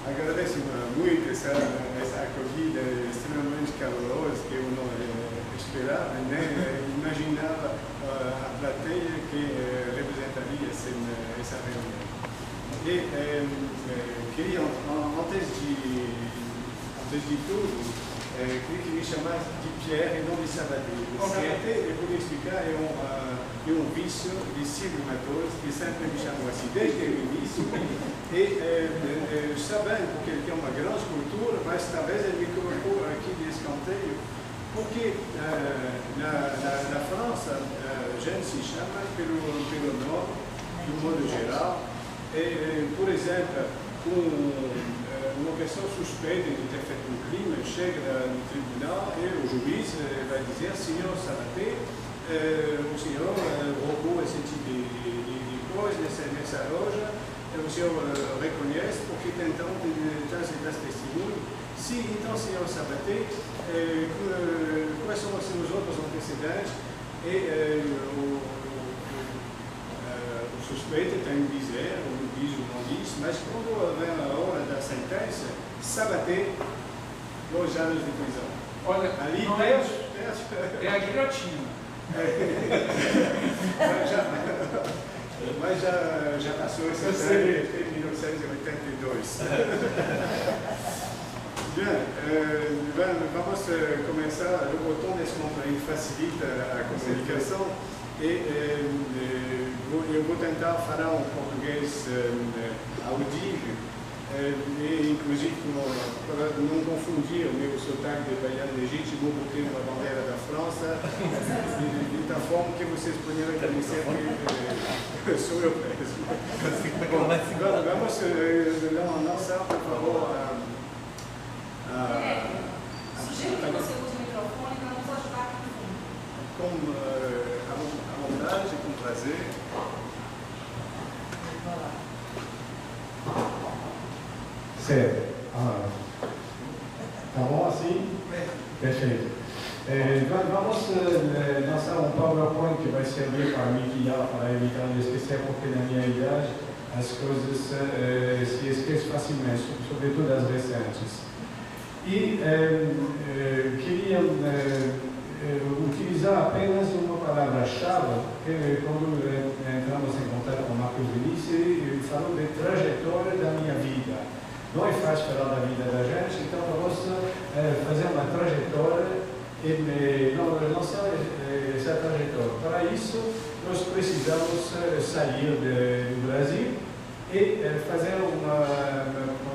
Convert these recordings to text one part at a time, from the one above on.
agradeço muito essa acolhida extremamente calorosa que eu não esperava, nem imaginava a plateia que representaria essa reunião. E queria, antes de tudo, queria que me chamasse de Pierre e não de Sabaté. Sabaté, eu vou explicar, é um vício de cinematose que sempre me chamou assim, desde o início. E sabendo, porque ele tem uma grande cultura, mas talvez ele me colocou aqui de escanteio, porque na França, a gente se chama pelo nome, de um modo geral. Por exemplo, uma pessoa suspeita de ter feito um crime chega no tribunal e o juiz vai dizer: senhor Sabaté, o senhor roubou esse tipo de coisa nessa loja, o senhor reconhece porque tentam trazer testemunho. Sim, então, senhor Sabaté, quais são os seus outros antecedentes? O suspeito tem que dizer, ou diz ou não diz, mas quando vem a hora da sentença, Sabaté, 2 anos de prisão. Olha, ali não é a guilhotina. Mas já passou essa série em 1982. Bem, vamos começar. O botão desse momento aí facilita a comunicação. Eu vou tentar falar um português audível, inclusive para não confundir o meu sotaque de baiano legítimo, porque uma bandeira da França, de tal forma que vocês poderiam reconhecer que sou eu mesmo. Vamos lançar, por favor, sugiro que você use o microfone para nos ajudar aqui no fundo. Com prazer. Certo. Tá bom assim? Perfeito. Vamos lançar um PowerPoint que vai servir para me guiar, para evitar de esquecer, porque na minha idade as coisas se esquecem facilmente, sobretudo as recentes. E queria utilizar apenas uma palavra-chave, que quando entramos em contato com Marcos Vinícius, ele falou de trajetória da minha vida. Não é fácil falar da vida da gente, então vamos fazer uma trajetória e lançar essa trajetória. Para isso, nós precisamos sair do Brasil e fazer uma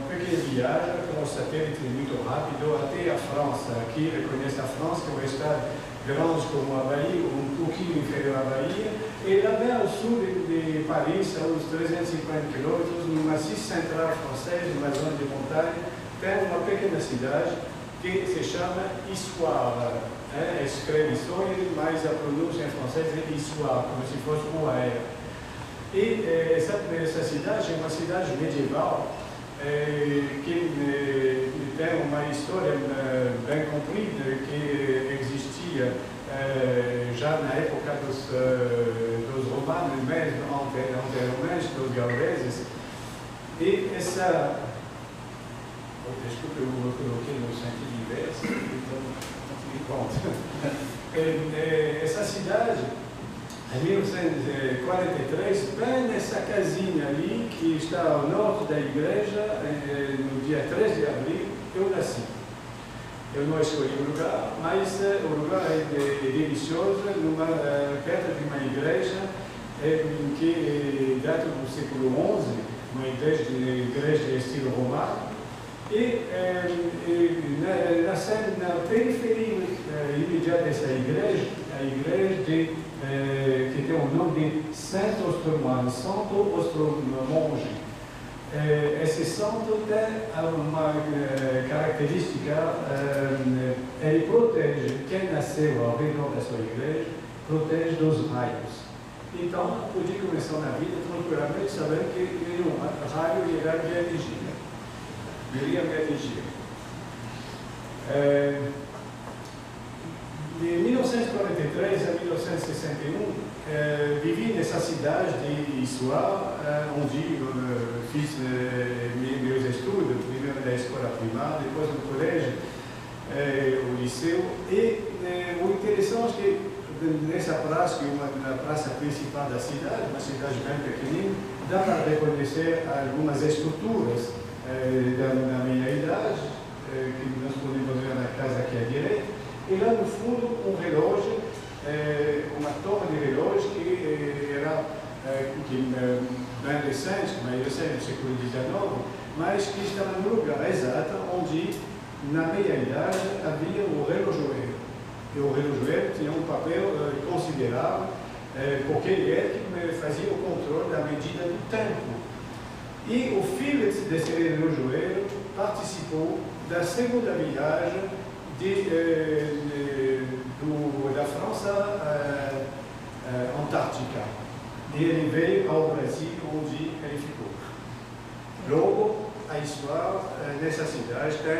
pequena viagem com um satélite muito rápido até a França. Aqui reconhece a França, que é um estado grande como a Bahia, um pouquinho inferior à Bahia, e lá bem ao sul de Paris, a uns 350 quilômetros, no maciço central francês, numa zona de montanha, tem uma pequena cidade que se chama Issoire. Escreve Issoire, mas a pronúncia em francês é Issoire, como se fosse o aéreo. E essa cidade é uma cidade medieval que tem uma história bem comprida, que existia já na época dos romanos, mesmo anteriormente dos gauleses. E essa... Desculpe, eu coloquei no sentido inverso, então essa cidade, em 1943, bem nessa casinha ali, que está ao norte da igreja, no dia 13 de abril, eu nasci. Eu não escolhi o lugar, mas o lugar é delicioso, perto de uma igreja que data do século XI, uma igreja de estilo romano, e na periferia imediata dessa igreja, a igreja que tem o nome de Santo Ostromonde, Santo Ostromonde. Esse santo tem uma característica, ele protege quem nasceu ao redor da sua igreja, protege dos raios. Então, podia começar na vida tranquilamente, sabendo que um raio irá me atingir. De 1943 a 1961, vivi nessa cidade de Issoire, onde fiz meus estudos. da escola primária, depois no colégio, o liceu. E o interessante é que nessa praça, que é uma praça principal da cidade, uma cidade bem pequenina, dá para reconhecer algumas estruturas da minha idade, que nós podemos ver na casa aqui à direita, e lá no fundo um relógio, uma torre de relógio que era bem recente, mais recente, no século XIX, mas que estava no lugar exato onde, na meia idade, havia o relojoeiro. E o relojoeiro tinha um papel considerável, porque ele é que fazia o controle da medida do tempo. E o filho desse relojoeiro participou da segunda viagem da França Antártica. E ele veio ao Brasil, onde ele ficou. Logo, a história nessa cidade tem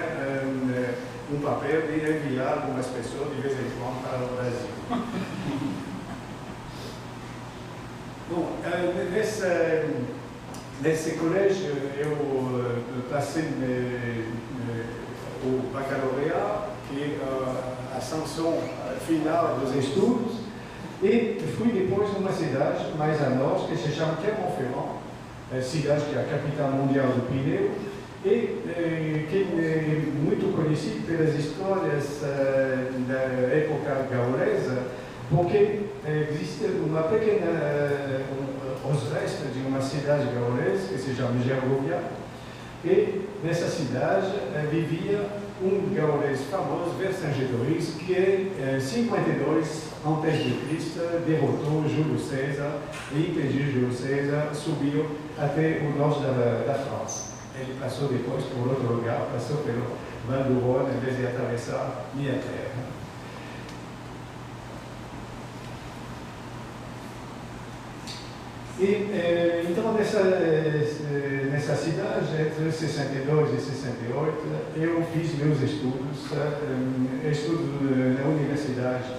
um papel de enviar algumas pessoas de vez em quando para o Brasil. Bom, nesse colégio eu passei o bacalaureado, que é a sanção final dos estudos, e fui depois numa cidade mais a norte, que se chama Clermont-Ferrand, cidade que é a capital mundial do pneu, e que é muito conhecido pelas histórias da época gaulesa, porque existe uma pequena, os restos de uma cidade gaulesa, que se chama Gergovia, e nessa cidade vivia um gaulês famoso, Vercingétorix, que em 52 a.C. derrotou Júlio César e impediu Júlio César subir até o norte da França. Ele passou depois por outro lugar, passou pelo Val do Rhône, em vez de atravessar minha terra. E, então, nessa cidade, entre 62 e 68, eu fiz meus estudos na Universidade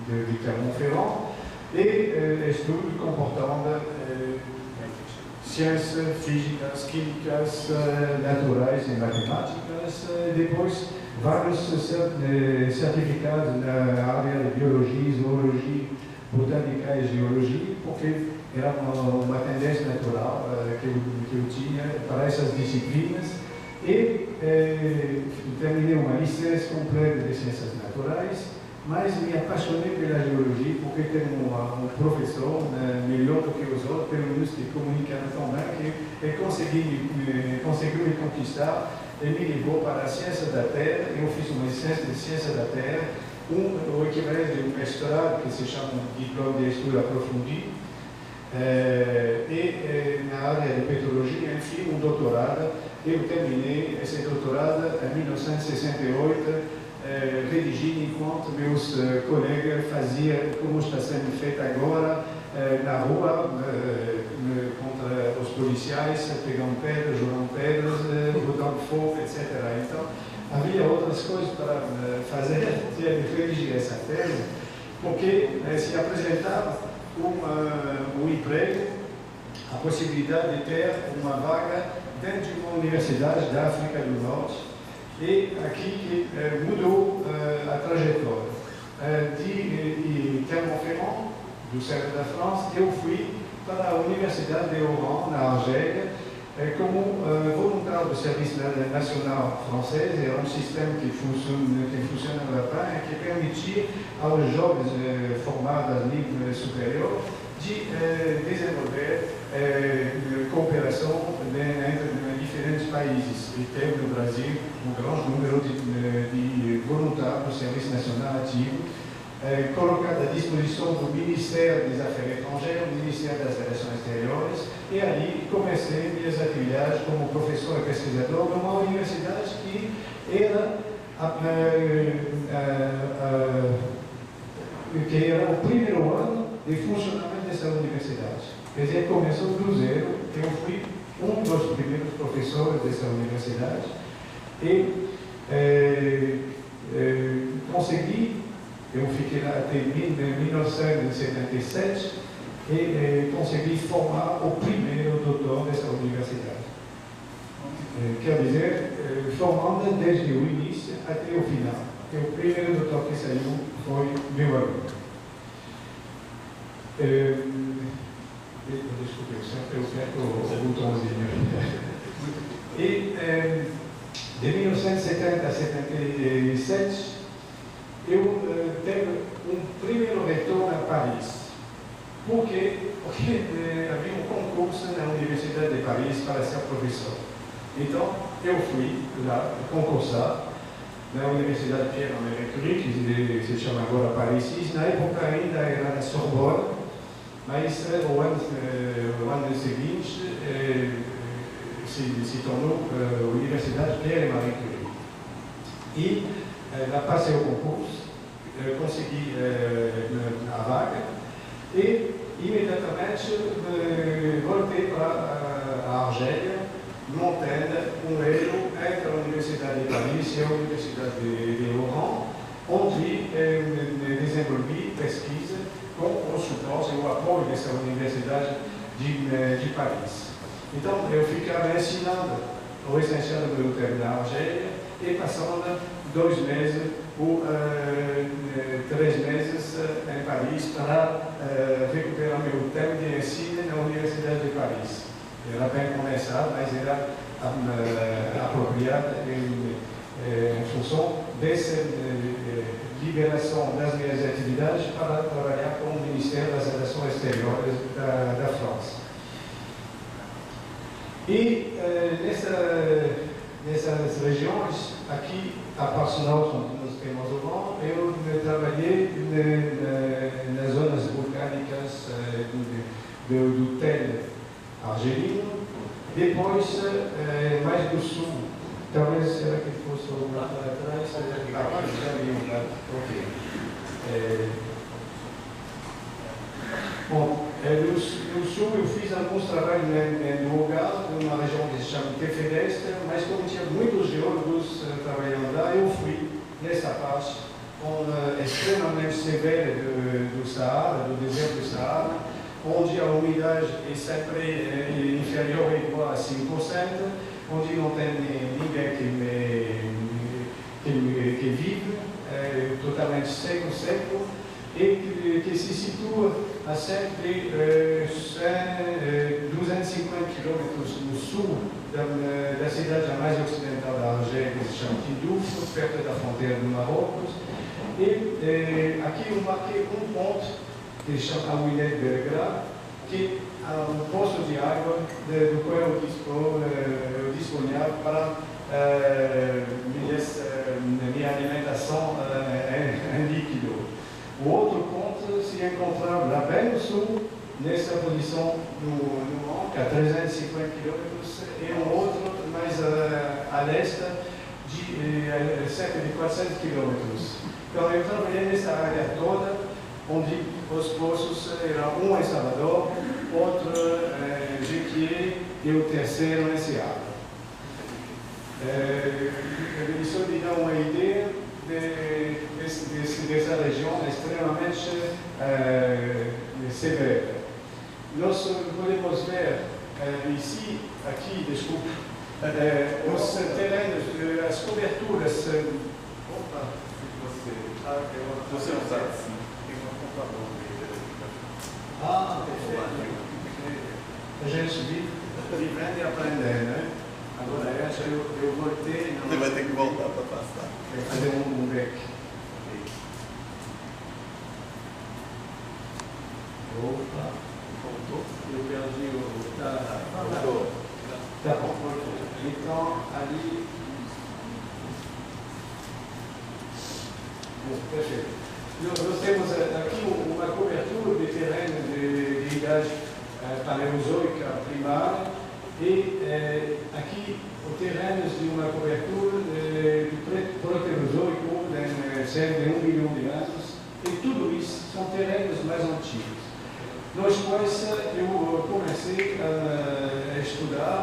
de Clermont-Ferrand e estudo comportando ciências físicas, químicas, naturais e matemáticas, depois vários certificados na área de biologia, zoologia, botânica e geologia, porque era uma tendência natural que eu tinha para essas disciplinas. E terminei uma licença completa de ciências naturais, mas me apaixonei pela geologia, porque tem um professor melhor do que os outros, pelo menos que comunica tão bem, que conseguiu me conquistar e me levou para a ciência da Terra. Eu fiz uma licença de ciência da Terra, o equivalente de um mestrado, que se chama diploma de estudo aprofundido, e na área de petrologia, enfim, um doutorado. Eu terminei esse doutorado em 1968, redigindo enquanto meus colegas faziam como está sendo feito agora na rua, contra os policiais, pegando pedras, jogando pedras, botando fogo, etc. Então, havia outras coisas para fazer, tinha de redigir essa tese, porque se apresentava um emprego, a possibilidade de ter uma vaga dentro de uma universidade da África do Norte, e aqui mudou a trajetória. De Clermont-Ferrand, do centro da França, eu fui para a Universidade de Oran, na Argélia, como voluntário do Serviço Nacional francês. Era um sistema que funcionava bem e que permitia aos jovens formados a nível superior de desenvolver cooperação entre diferentes países. E teve no Brasil um grande número de voluntários do Serviço Nacional Ativo, colocado à disposição do Ministério das Affaires Estrangeiras, do Ministério das Relações Exteriores, e ali comecei minhas atividades como professor e pesquisador numa universidade que era o primeiro ano de funcionamento dessa universidade. Quer dizer, começou do zero. Eu fui um dos primeiros professores dessa universidade e consegui. Eu fiquei lá até 1977 e consegui formar o primeiro doutor dessa universidade. quer dizer, formando desde o início até o final. E o primeiro doutor que saiu foi meu aluno. Desculpe, sempre eu perco o botãozinho. E de 1970 a 77, eu tive um primeiro retorno a Paris. Por quê? Porque havia um concurso na Universidade de Paris para ser professor. Então, eu fui lá concursar na Universidade Pierre-Marie Curie, que se chama agora Paris 6. Na época ainda era na Sorbonne, mas o ano seguinte se tornou Universidade Pierre-Marie Curie. E lá passei o concurso, consegui a vaga e imediatamente voltei para a Argélia, montando um elo entre a Universidade de Paris e a Universidade de Oran, onde desenvolvi pesquisa com o suporte e o apoio dessa Universidade de Paris. Então, eu ficava ensinando o essencial do meu tempo na Argélia e passando 2 meses ou 3 meses em Paris para recuperar meu tempo de ensino na Universidade de Paris. Era bem começado, mas era apropriado em função dessa liberação das minhas atividades para trabalhar com o Ministério das Relações Exteriores da França. E nessas regiões, aqui, a Parsenal, onde nós temos o nome, eu trabalhei nas zonas vulcânicas do Tel argelino, depois mais do sul. Talvez será que fosse lá para trás? Bom, no sul eu fiz alguns trabalhos no lugar, numa região que se chama Tefedeste, mas como tinha muitos geólogos trabalhando lá, eu fui nessa parte extremamente severa do Saara, do deserto do Saara, onde a umidade é sempre inferior ou igual a 5%, onde não tem ninguém que vive, totalmente seco, e que se situa a sempre 250 quilômetros no sul da cidade mais ocidental da Argélia, que se chama Tindouf, perto da fronteira do Marrocos. E aqui eu marquei um ponto que se chama Aouinet de Belgrade, que é um poço de água do qual eu disponho para minha alimentação em líquido. O outro ponto se encontrava lá bem no sul, nessa posição no a 350 quilômetros, e um outro mais a leste, de cerca de 400 quilômetros. Então eu trabalhei nessa área toda, onde os poços eram um em Salvador, outro em Jequié e o terceiro em Seara. Isso lhe dá uma ideia dessa região extremamente severa. Nós podemos ver aqui, desculpe, os terrenos, as coberturas. Opa, você não sabe assim, tem um computador perfeito. A gente vivendo e aprendendo, né? Agora eu voltei. Você vai ter que voltar para passar. Vai fazer um back. Opa, voltou. Eu perdi o. Voltou. Tá bom, voltou. Então, ali. Bom, perfeito. Nós temos aqui uma cobertura de terreno de idade paleozoica primária e aqui os terrenos de uma cobertura do proterozoico de cerca de 1 milhão de anos, e tudo isso são terrenos mais antigos. Nos quais eu comecei a estudar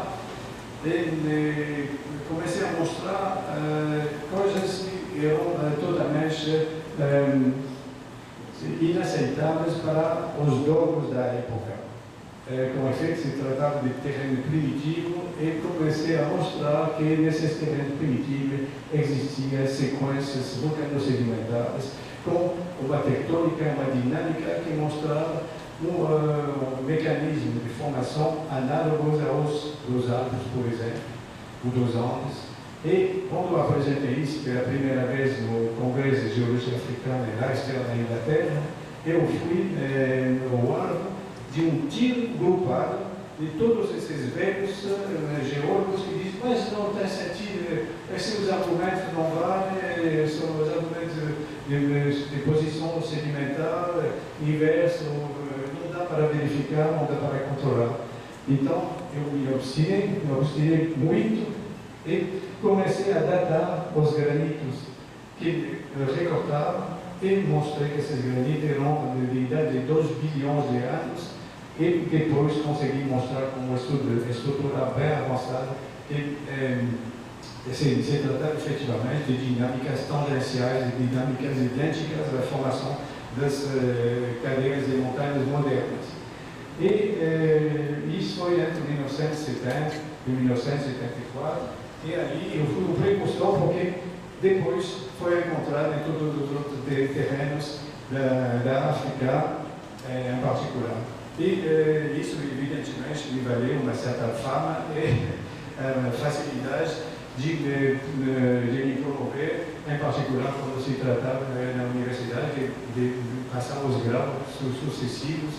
e comecei a mostrar coisas que eram totalmente inaceitáveis para os dogmas da época. Com efeito, se tratava de terreno primitivo e comecei a mostrar que nesses terrenos primitivos existiam sequências vulcano-sedimentares com uma tectônica, uma dinâmica que mostrava um mecanismo de formação análogos dos Alpes, por exemplo, ou dos Andes. E quando eu apresentei isso pela primeira vez no Congresso de Geologia Africana em Leicester, na Inglaterra, eu fui no alvo de um tiro grupado de todos esses velhos geólogos que dizem, mas não tem sentido, esses argumentos não valem, são os argumentos de posição sedimentar, inverso, não dá para verificar, não dá para controlar. Então, eu me obstinei muito e comecei a datar os granitos que recortava e mostrei que esses granitos eram de idade de 2 bilhões de anos. E depois consegui mostrar com um estudo estrutural bem avançado que se tratava efetivamente de dinâmicas tangenciais, de dinâmicas idênticas à formação das cadeias de montanhas modernas. E isso foi entre 1970 e 1974, e aí eu fui um precursor porque depois foi encontrado em todos os outros terrenos da África em particular. E isso, evidentemente, me valeu uma certa fama e facilidade de me promover, em particular quando se tratava na universidade de passar os graus sucessivos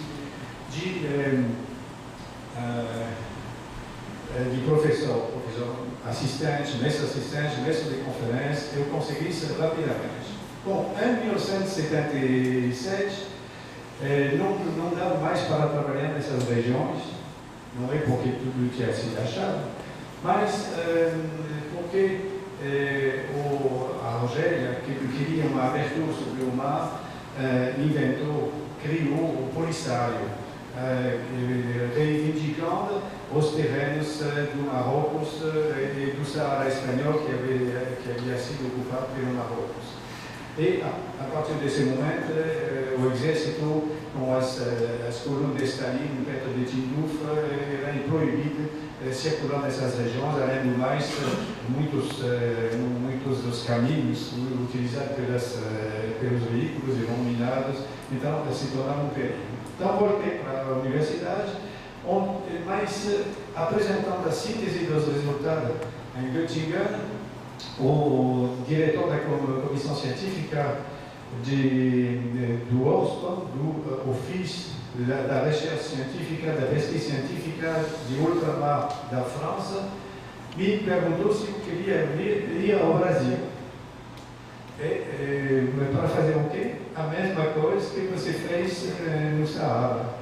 de professor assistente, mestre de conferência. Eu consegui isso rapidamente. Bom, em 1977, não dava mais para trabalhar nessas regiões, não é porque tudo tinha sido achado, mas porque a Argélia, que queria uma abertura sobre o mar, criou o Polisário, reivindicando os terrenos do Marrocos e do Saara espanhol que havia sido ocupado pelo Marrocos. E, a partir desse momento, o exército, com as colunas de Stalin, perto de Tindouf, era proibido circular nessas regiões. Além do mais, muitos dos caminhos utilizados pelos veículos eram minados, então se tornava um perigo. Então, voltei para a universidade, mas apresentando a síntese dos resultados em Göttingen, o diretor da comissão científica do OSPA, do Ofício da Recherche Científica, da Pesquisa Científica de Ultramar da França, me perguntou se eu queria ir ao Brasil. Para fazer o quê? A mesma coisa que você fez no Saara.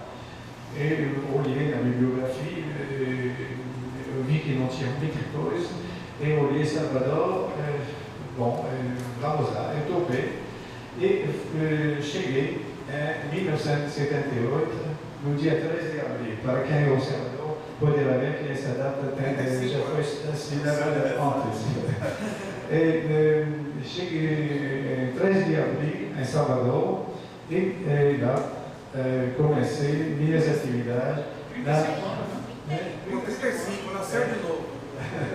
Eu olhei na bibliografia, eu vi que não tinha muita coisa. Eu olhei Salvador, vamos lá, eu topei. E cheguei em 1978, no dia 13 de abril. Para quem é o Salvador, poderá ver que essa data já foi assinalada antes. Cheguei em 13 de abril em Salvador e lá comecei minhas atividades. Em 35, nasceu de novo.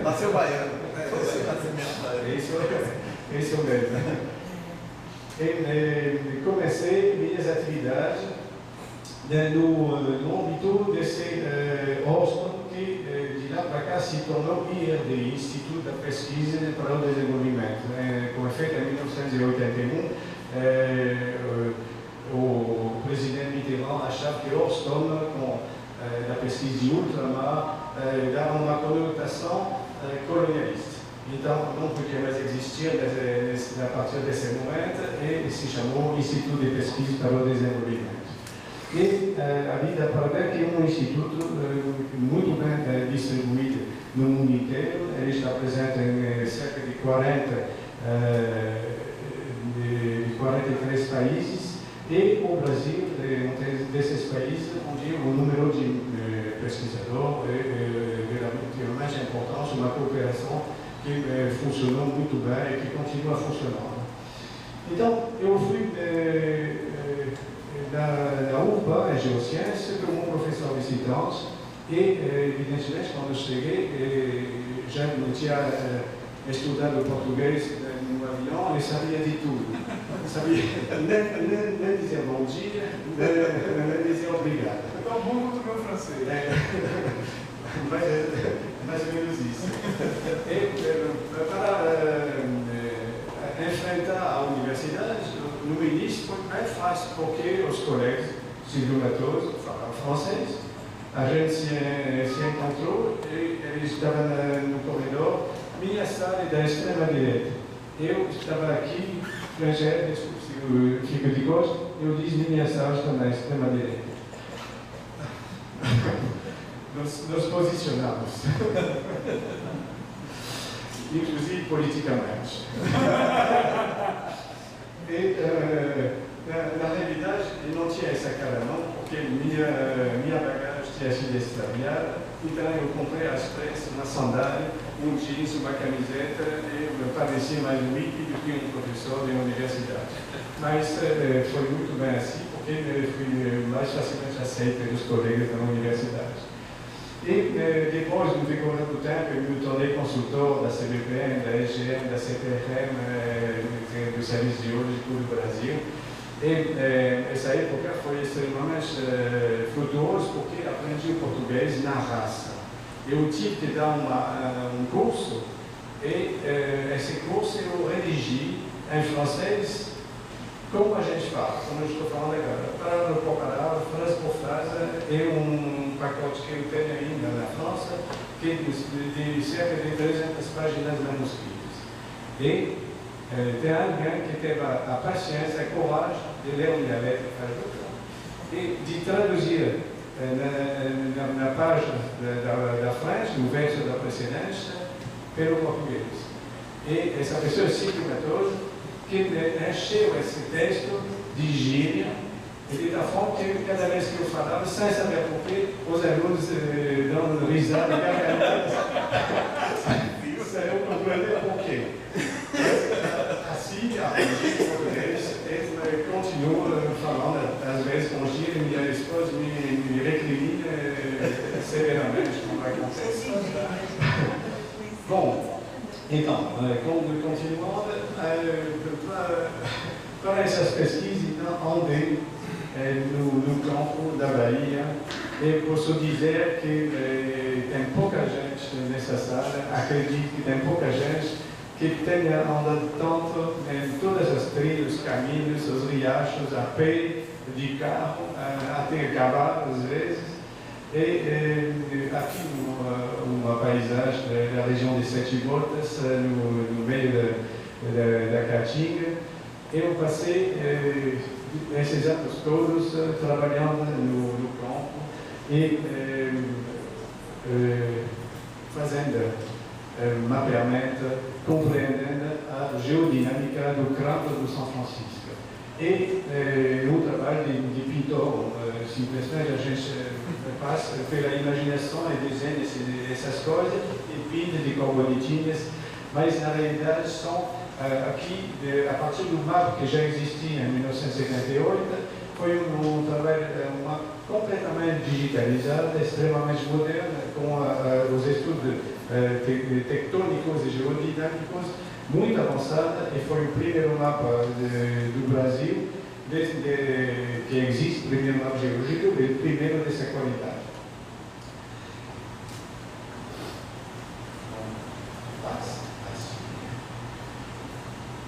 Nasceu baiano. Isso mesmo. Comecei minhas atividades no âmbito desse OSPA, que de lá para cá se tornou IRD, Instituto da Pesquisa para o Desenvolvimento. Com efeito, em 1981, o presidente Mitterrand achava que Ostrom, com a pesquisa de ultramar, dava uma conotação colonialista. Então, não podia mais existir a partir desse momento e se chamou Instituto de Pesquisa para o Desenvolvimento. E a vida para ver que é um instituto muito bem distribuído no mundo inteiro. Ele está presente em cerca de 43 países, e o Brasil é um desses países onde o número de pesquisadores é mais importante, uma cooperação que funcionou muito bem e que continua funcionando. Então, eu fui na UFBA, em Geociência, como professor visitante, E, evidentemente, quando eu cheguei, já não tinha estudado português no avião e sabia de tudo. Sabia nem dizer bom dia, nem dizer obrigado. É tão bom quanto o meu francês. Mais ou menos isso. E para enfrentar a universidade, no início foi bem fácil, porque os colegas civilistas falavam francês, a gente se encontrou e eles estavam no corredor, minha sala é da extrema-direita. Eu estava aqui, estrangeiro, desculpe se fico de costas, eu disse minha sala está na extrema-direita. Nos posicionamos, inclusive politicamente. E, na realidade, eu não tinha essa cara não, porque minha bagagem tinha sido extraviada, então eu comprei às pressas uma sandália, um jeans, uma camiseta, e eu parecia mais um hippie do que um professor de universidade. Mas foi muito bem assim, porque eu fui mais facilmente aceito pelos colegas da universidade. E depois, no decorrer do tempo, eu me tornei consultor da CBPM, da EGM, da CPRM, do Serviço Geológico do Brasil. E essa época foi extremamente frutuosa porque aprendi o português na raça. Eu tive que dar um curso e esse curso eu redigi em francês, como a gente fala, como eu estou falando agora, palavra por palavra, frase por frase, é um pacote que eu tenho ainda na França, que é de cerca de 300 páginas manuscritas. E tem alguém que teve a paciência, a coragem de ler minha letra e de traduzir na página da frente, no verso da precedência, pelo português. E essa pessoa é civilizada, que encheu esse texto de gíria, e de tal forma que cada vez que eu falava, sem saber porquê, os alunos dão risada e gargalhadas. Eu compreender porquê. Assim, aprendi português, e continuo falando, às vezes com gíria, minha esposa me recrimina severamente, como acontece. Bom, então, continuando, para essas pesquisas, então, andei no campo da Bahia e posso dizer que tem pouca gente nessa sala, acredito que tem pouca gente que tenha andado tanto em todas as trilhas, os caminhos, os riachos, a pé, de carro, até a cavalo, às vezes. E aqui uma paisagem da região de Sete Gotas, no meio da Caatinga, eu passei esses anos todos trabalhando no campo e fazendo mapeamento, compreendendo a geodinâmica do crânio do São Francisco. E no trabalho de pintor, simplesmente a gente passa pela imaginação e desenha essas coisas e pinta de cor bonitinhas, mas na realidade são aqui, a partir do mapa que já existia em 1978, foi um trabalho completamente digitalizado, extremamente moderno, com os estudos tectônicos e geodinâmicos muito avançado, e foi o primeiro mapa do Brasil que existe, o primeiro mapa geológico, e o primeiro dessa qualidade.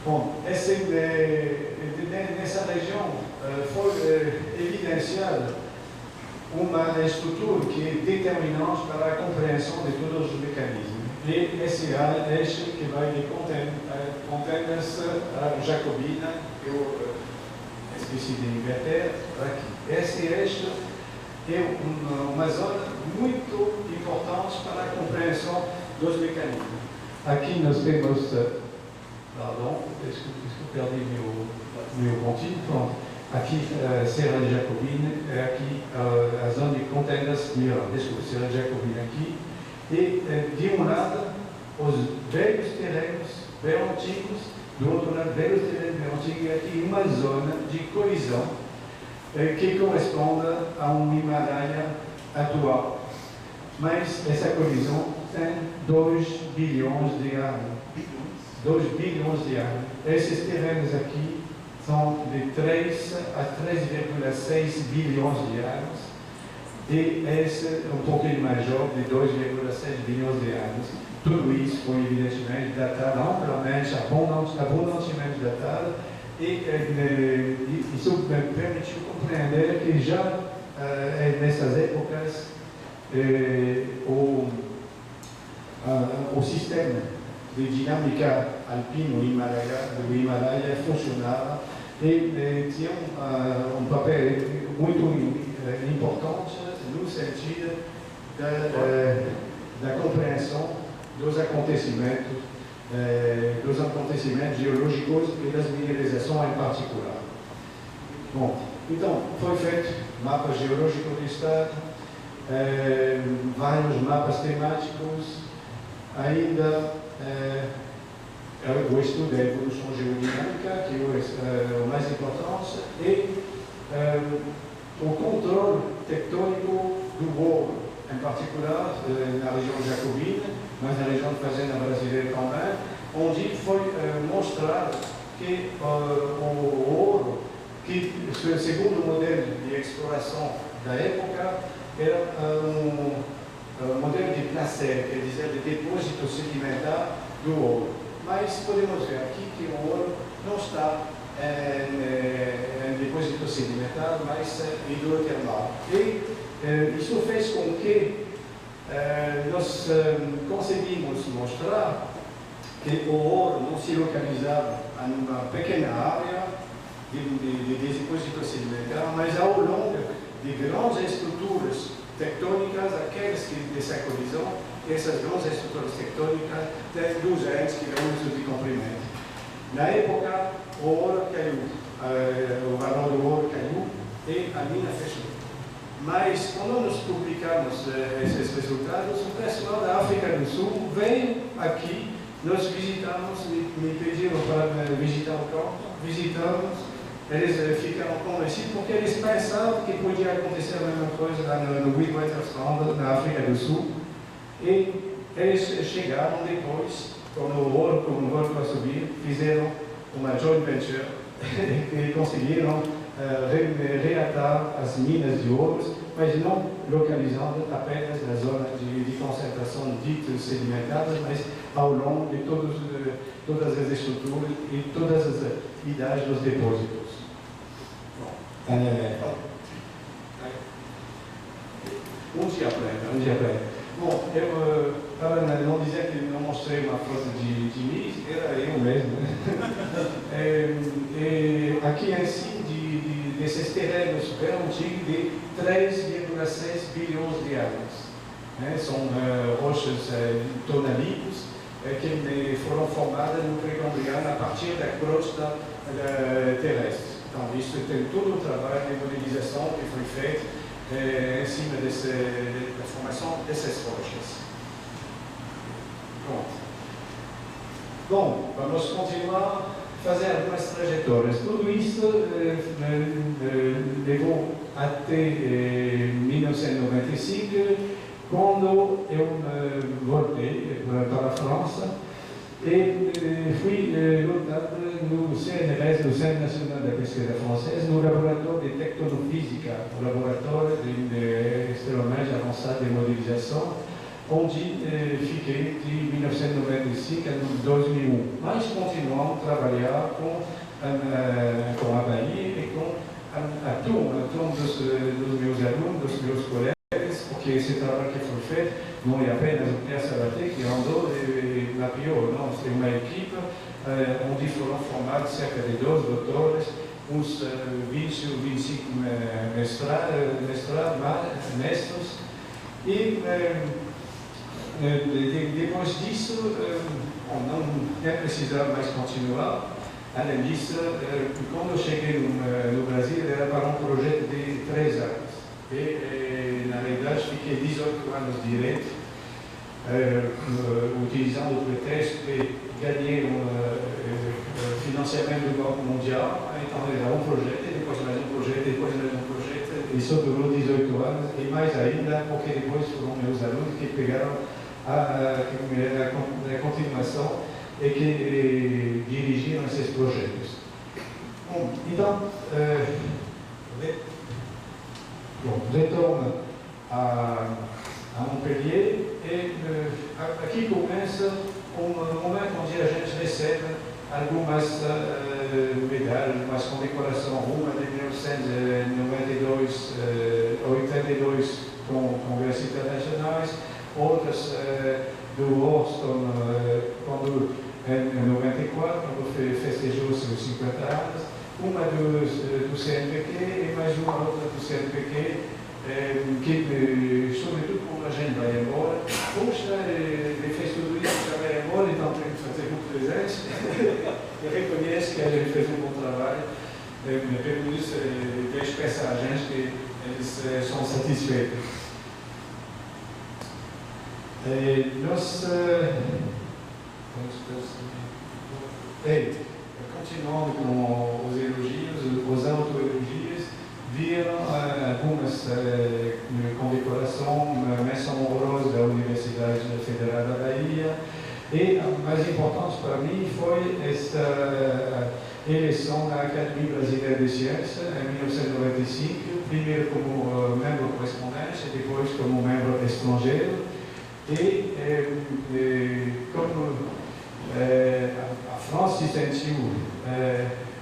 Bom, nessa região foi evidenciada uma estrutura que é determinante para a compreensão de todos os mecanismos. E esse eixo que vai de Contendas a Jacobina, eu esqueci de inverter, aqui. Esse eixo é uma zona muito importante para a compreensão dos mecanismos. Aqui nós temos, perdão, desculpe, perdi meu pontinho, pronto. Aqui, Serra de Jacobina, aqui a zona de Contendas, desculpe, Serra de Jacobina aqui. E, de um lado, os velhos terrenos bem antigos, do outro lado, velhos terrenos bem antigos, e aqui uma zona de colisão que corresponde a um Himalaia atual. mas essa colisão tem 2 bilhões de anos. 2 bilhões de anos. Esses terrenos aqui são de 3 a 3,6 bilhões de anos. E esse um pouquinho maior, de 2,6 bilhões de anos. Tudo isso foi evidentemente datado amplamente, abundantemente datado, e isso me permitiu compreender que já nessas épocas o sistema de dinâmica alpino do Himalaia funcionava e tinha um papel muito importante no sentido da compreensão dos acontecimentos geológicos e das mineralizações em particular. Bom, então, foi feito mapa geológico do Estado, vários mapas temáticos, ainda o estudo da evolução geodinâmica, que é o mais importante, e o controle tectônico do ouro, em particular na região jacobina, mas na região de fazenda brasileira também, onde foi mostrado que o ouro, que segundo o modelo de exploração da época, era um modelo de placer, quer dizer, de depósito sedimentar do ouro. Mas podemos ver aqui que o ouro não está em depósito sedimentar, mas hidrotermal. E isso fez com que nós conseguimos mostrar que o ouro não se localizava em uma pequena área de depósito sedimentar, mas ao longo de grandes estruturas tectônicas, aquelas que dessa colisão, essas grandes estruturas tectônicas têm 200 km de comprimento. Na época, o ouro caiu, o valor do ouro caiu e a mina fechou. Mas quando nós publicamos esses resultados, o pessoal da África do Sul veio aqui, nós visitamos, me pediram para visitar o campo, visitamos, eles ficaram convencidos porque eles pensavam que podia acontecer a mesma coisa lá no Witwatersrand, na África do Sul, e eles chegaram depois, quando o ouro voltou a subir, fizeram uma joint venture e conseguiram reatar as minas de ouro, mas não localizando apenas na zona de concentração dita sedimentadas, mas ao longo de todas as estruturas e todas as idades dos depósitos. Um dia aprende. Bom, eu, para não dizer que não mostrei uma foto de mim, era eu mesmo. Aqui em cima desses terrenos bem antigos de 3,6 bilhões de anos. São rochas tonalitos que foram formadas no Precambriano a partir da crosta terrestre. Então, isso tem todo o trabalho de modelização que foi feito em cima da formação dessas rochas. Pronto. Bom, vamos continuar a fazer algumas trajetórias. Tudo isso levou até 1995, quando eu voltei para a França e fui lotado no CNRS, no Centro Nacional da Pesquisa Francesa, no laboratório de tectonofísica, o laboratório extremamente avançado de modelização, onde fiquei de 1995 a 2001. Mas continuamos a trabalhar com a Bahia e com a turma dos meus alunos, dos meus colegas, porque esse trabalho que foi feito não é apenas o Pierre Sabaté que andou e mapeou, não, é uma equipe onde foram formados cerca de 12 doutores, uns 20 ou 25 mestres, e depois disso, não é precisar mais continuar. Além disso, quando eu cheguei no Brasil, era para um projeto de 3 anos. E, na realidade, fiquei 18 anos direto, utilizando o pretexto de ganhar financiamento do Banco Mundial. Então, era um projeto, depois mais um projeto, depois mais um projeto. isso durou 18 anos, e mais ainda, porque depois foram meus alunos que pegaram a continuação e que dirigiram esses projetos. Bom, então, retorno a Montpellier e aqui começa um momento onde a gente recebe algumas medalhas, algumas condecorações, uma de 1992, 82 com congressos internacionais, outras do Boston, quando em 94, quando festejou seus 50 anos, uma do CNPq e mais uma outra do CNPq, que, sobretudo, como a gente vai embora, puxa, ele fez tudo isso, já vai embora, então tem que fazer muito presente, e reconhece que a gente fez um bom trabalho, pelo isso, deixa pensar a gente que eles são satisfeitos. Continuando com os elogios, os autoelogios, viram algumas condecorações, menção honrosa da Universidade Federal da Bahia, e a mais importante para mim foi esta eleição na Academia Brasileira de Ciências em 1995, primeiro como membro correspondente, depois como membro estrangeiro, e como a França se sentiu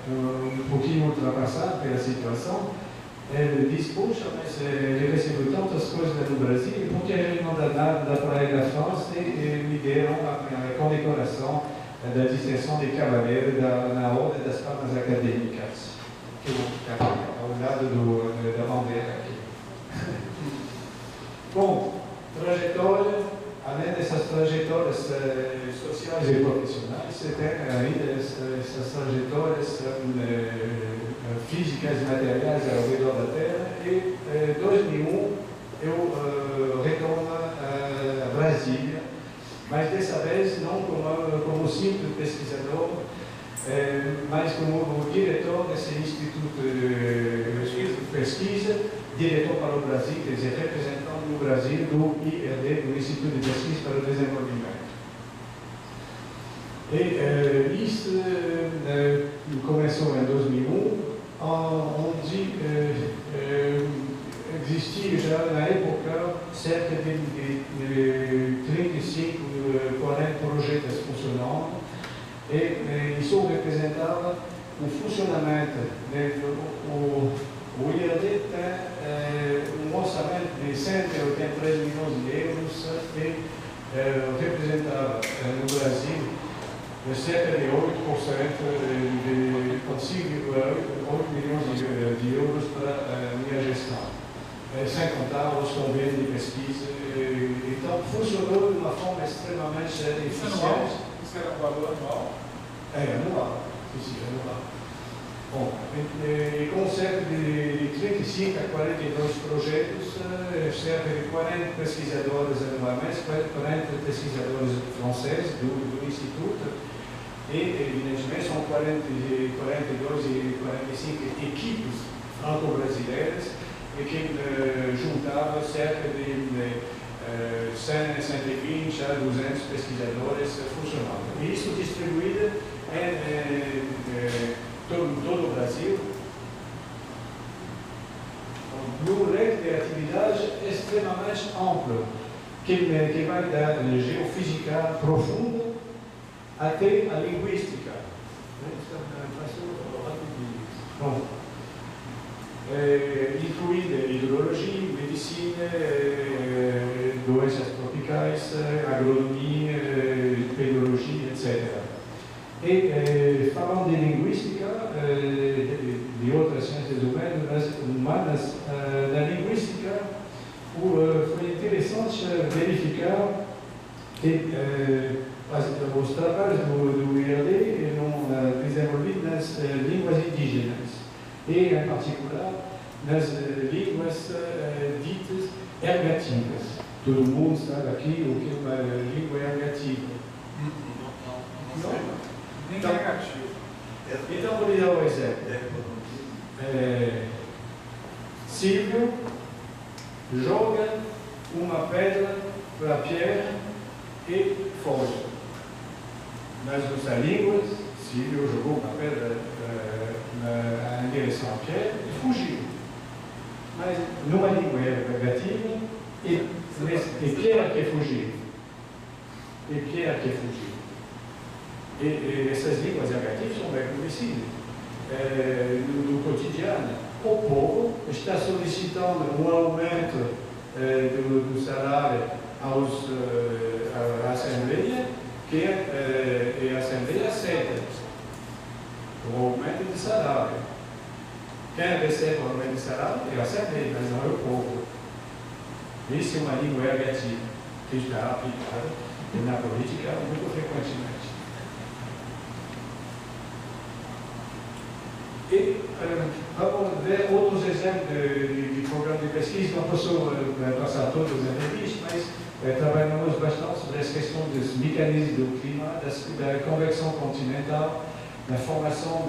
um pouquinho ultrapassada pela situação, ele disse, poxa, mas ele recebeu tantas coisas no Brasil, por que a gente não dá nada para ele da França? E me deram a condecoração da distinção de cavaleiro na Ordem das Palmas Acadêmicas, que está ao lado da bandeira aqui. Bom, trajetória. Além dessas trajetórias sociais e profissionais, você tem ainda essas trajetórias físicas e materiais ao redor da Terra. E em 2001 eu retorno a Brasília, mas dessa vez não como simples pesquisador, mas como diretor desse Instituto de Pesquisa, diretor para o Brasil, quer dizer, representante no Brasil do IRD, do Instituto de Pesquisa para o Desenvolvimento. E isso começou em 2001, onde existia já na época cerca de 35, 40 projetos funcionando, e isso representava o funcionamento o IRD tem um orçamento de 183 milhões de euros e representava no Brasil cerca de 8% de 5,8 milhões de euros para a minha gestão, sem contar os convênios de pesquisa. Então, funcionou de uma forma extremamente eficiente. Isso era um valor anual? Anual. Anual. Bom, com cerca de 35 a 42 projetos, cerca de 40 pesquisadores anualmente, 40 pesquisadores franceses do Instituto, e evidentemente são 42 e 45 equipes franco-brasileiras, e que juntavam cerca de 100, 120 a 200 pesquisadores funcionando. E isso distribuído em todo o Brasil, num leque de atividade extremamente amplo, que vai da geofísica profunda até a linguística. Bom, incluindo hidrologia, medicina, doenças tropicais, agronomia, pedologia, etc. E falando de linguística, de outras ciências humanas, na linguística foi interessante verificar que os trabalhos do IRD eram desenvolvidos nas línguas indígenas e, em particular, nas línguas ditas ergativas. Todo mundo sabe aqui o que é uma língua ergativa. Não? Nem negativo. Então, vou lhe dar um exemplo. Silvio hoje. Nas nossas línguas, se eu jogou uma pedra em direção a Pierre, ele fugiu. Mas numa língua negativa, é Pierre que fugiu. É Pierre que fugiu. E essas línguas negativas são bem conhecidas. No cotidiano, o povo está solicitando um aumento do salário à Assembleia, que a Assembleia aceita o aumento de salário. Quem recebe o aumento de salário é a Assembleia, mas não é o povo. Isso é uma língua negativa que está aplicada na política muito frequentemente. E vamos ver outros exemplos de programa de pesquisa. Não posso passar todos os entrevistas, mas trabalhamos bastante sobre as questões dos mecanismos do clima, da convecção continental, da formação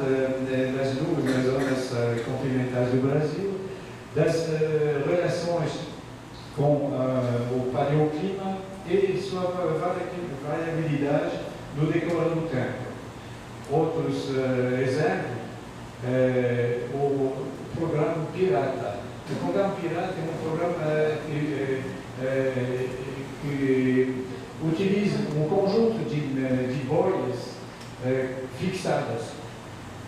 das nuvens nas zonas continentais do Brasil, das relações com o paleoclima e sua variabilidade no decorrer do tempo. Outros exemplos. O programa Pirata. O programa Pirata é um programa que utiliza um conjunto de boias fixadas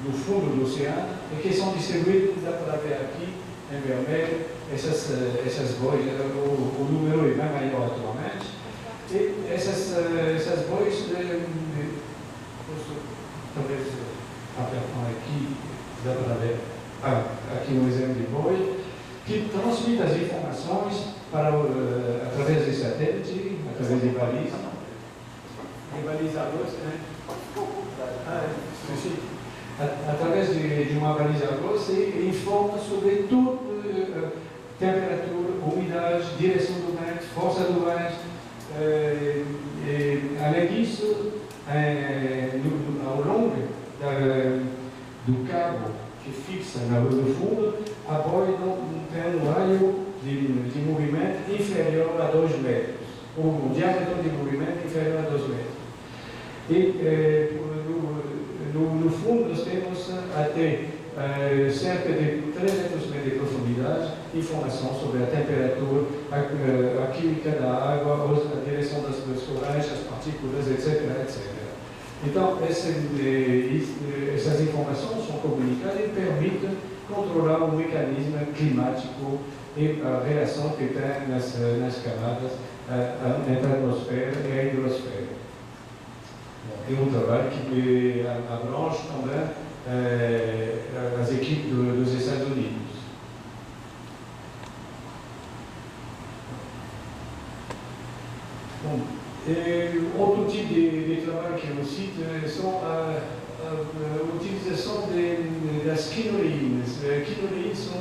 no fundo do oceano e que são distribuídas, dá para ver aqui em vermelho, essas boias, o número é bem maior atualmente, e essas boias, talvez apertar aqui, dá para ver aqui um exemplo de boi, que transmite as informações através de satélite, através de baliza. De baliza grossa, né? Através de uma baliza grossa, e informa sobre tudo, temperatura, umidade, direção do vento, força do vento. Além disso, ao longo do cabo que fixa no fundo, a boia tem um raio de movimento inferior a 2 metros, um diâmetro de movimento inferior a 2 metros. E no fundo nós temos até cerca de 300 metros de profundidade, informação sobre a temperatura, a química da água, a direção das corais, as partículas, etc. etc. Então, essas informações são comunicadas e permitem controlar o mecanismo climático e a reação que tem nas camadas entre a atmosfera e a hidrosfera. É um trabalho que abrange também as equipes dos Estados Unidos. Bom, outro tipo de trabalho que eu cito são a utilização das quinolinas. Quinolinas são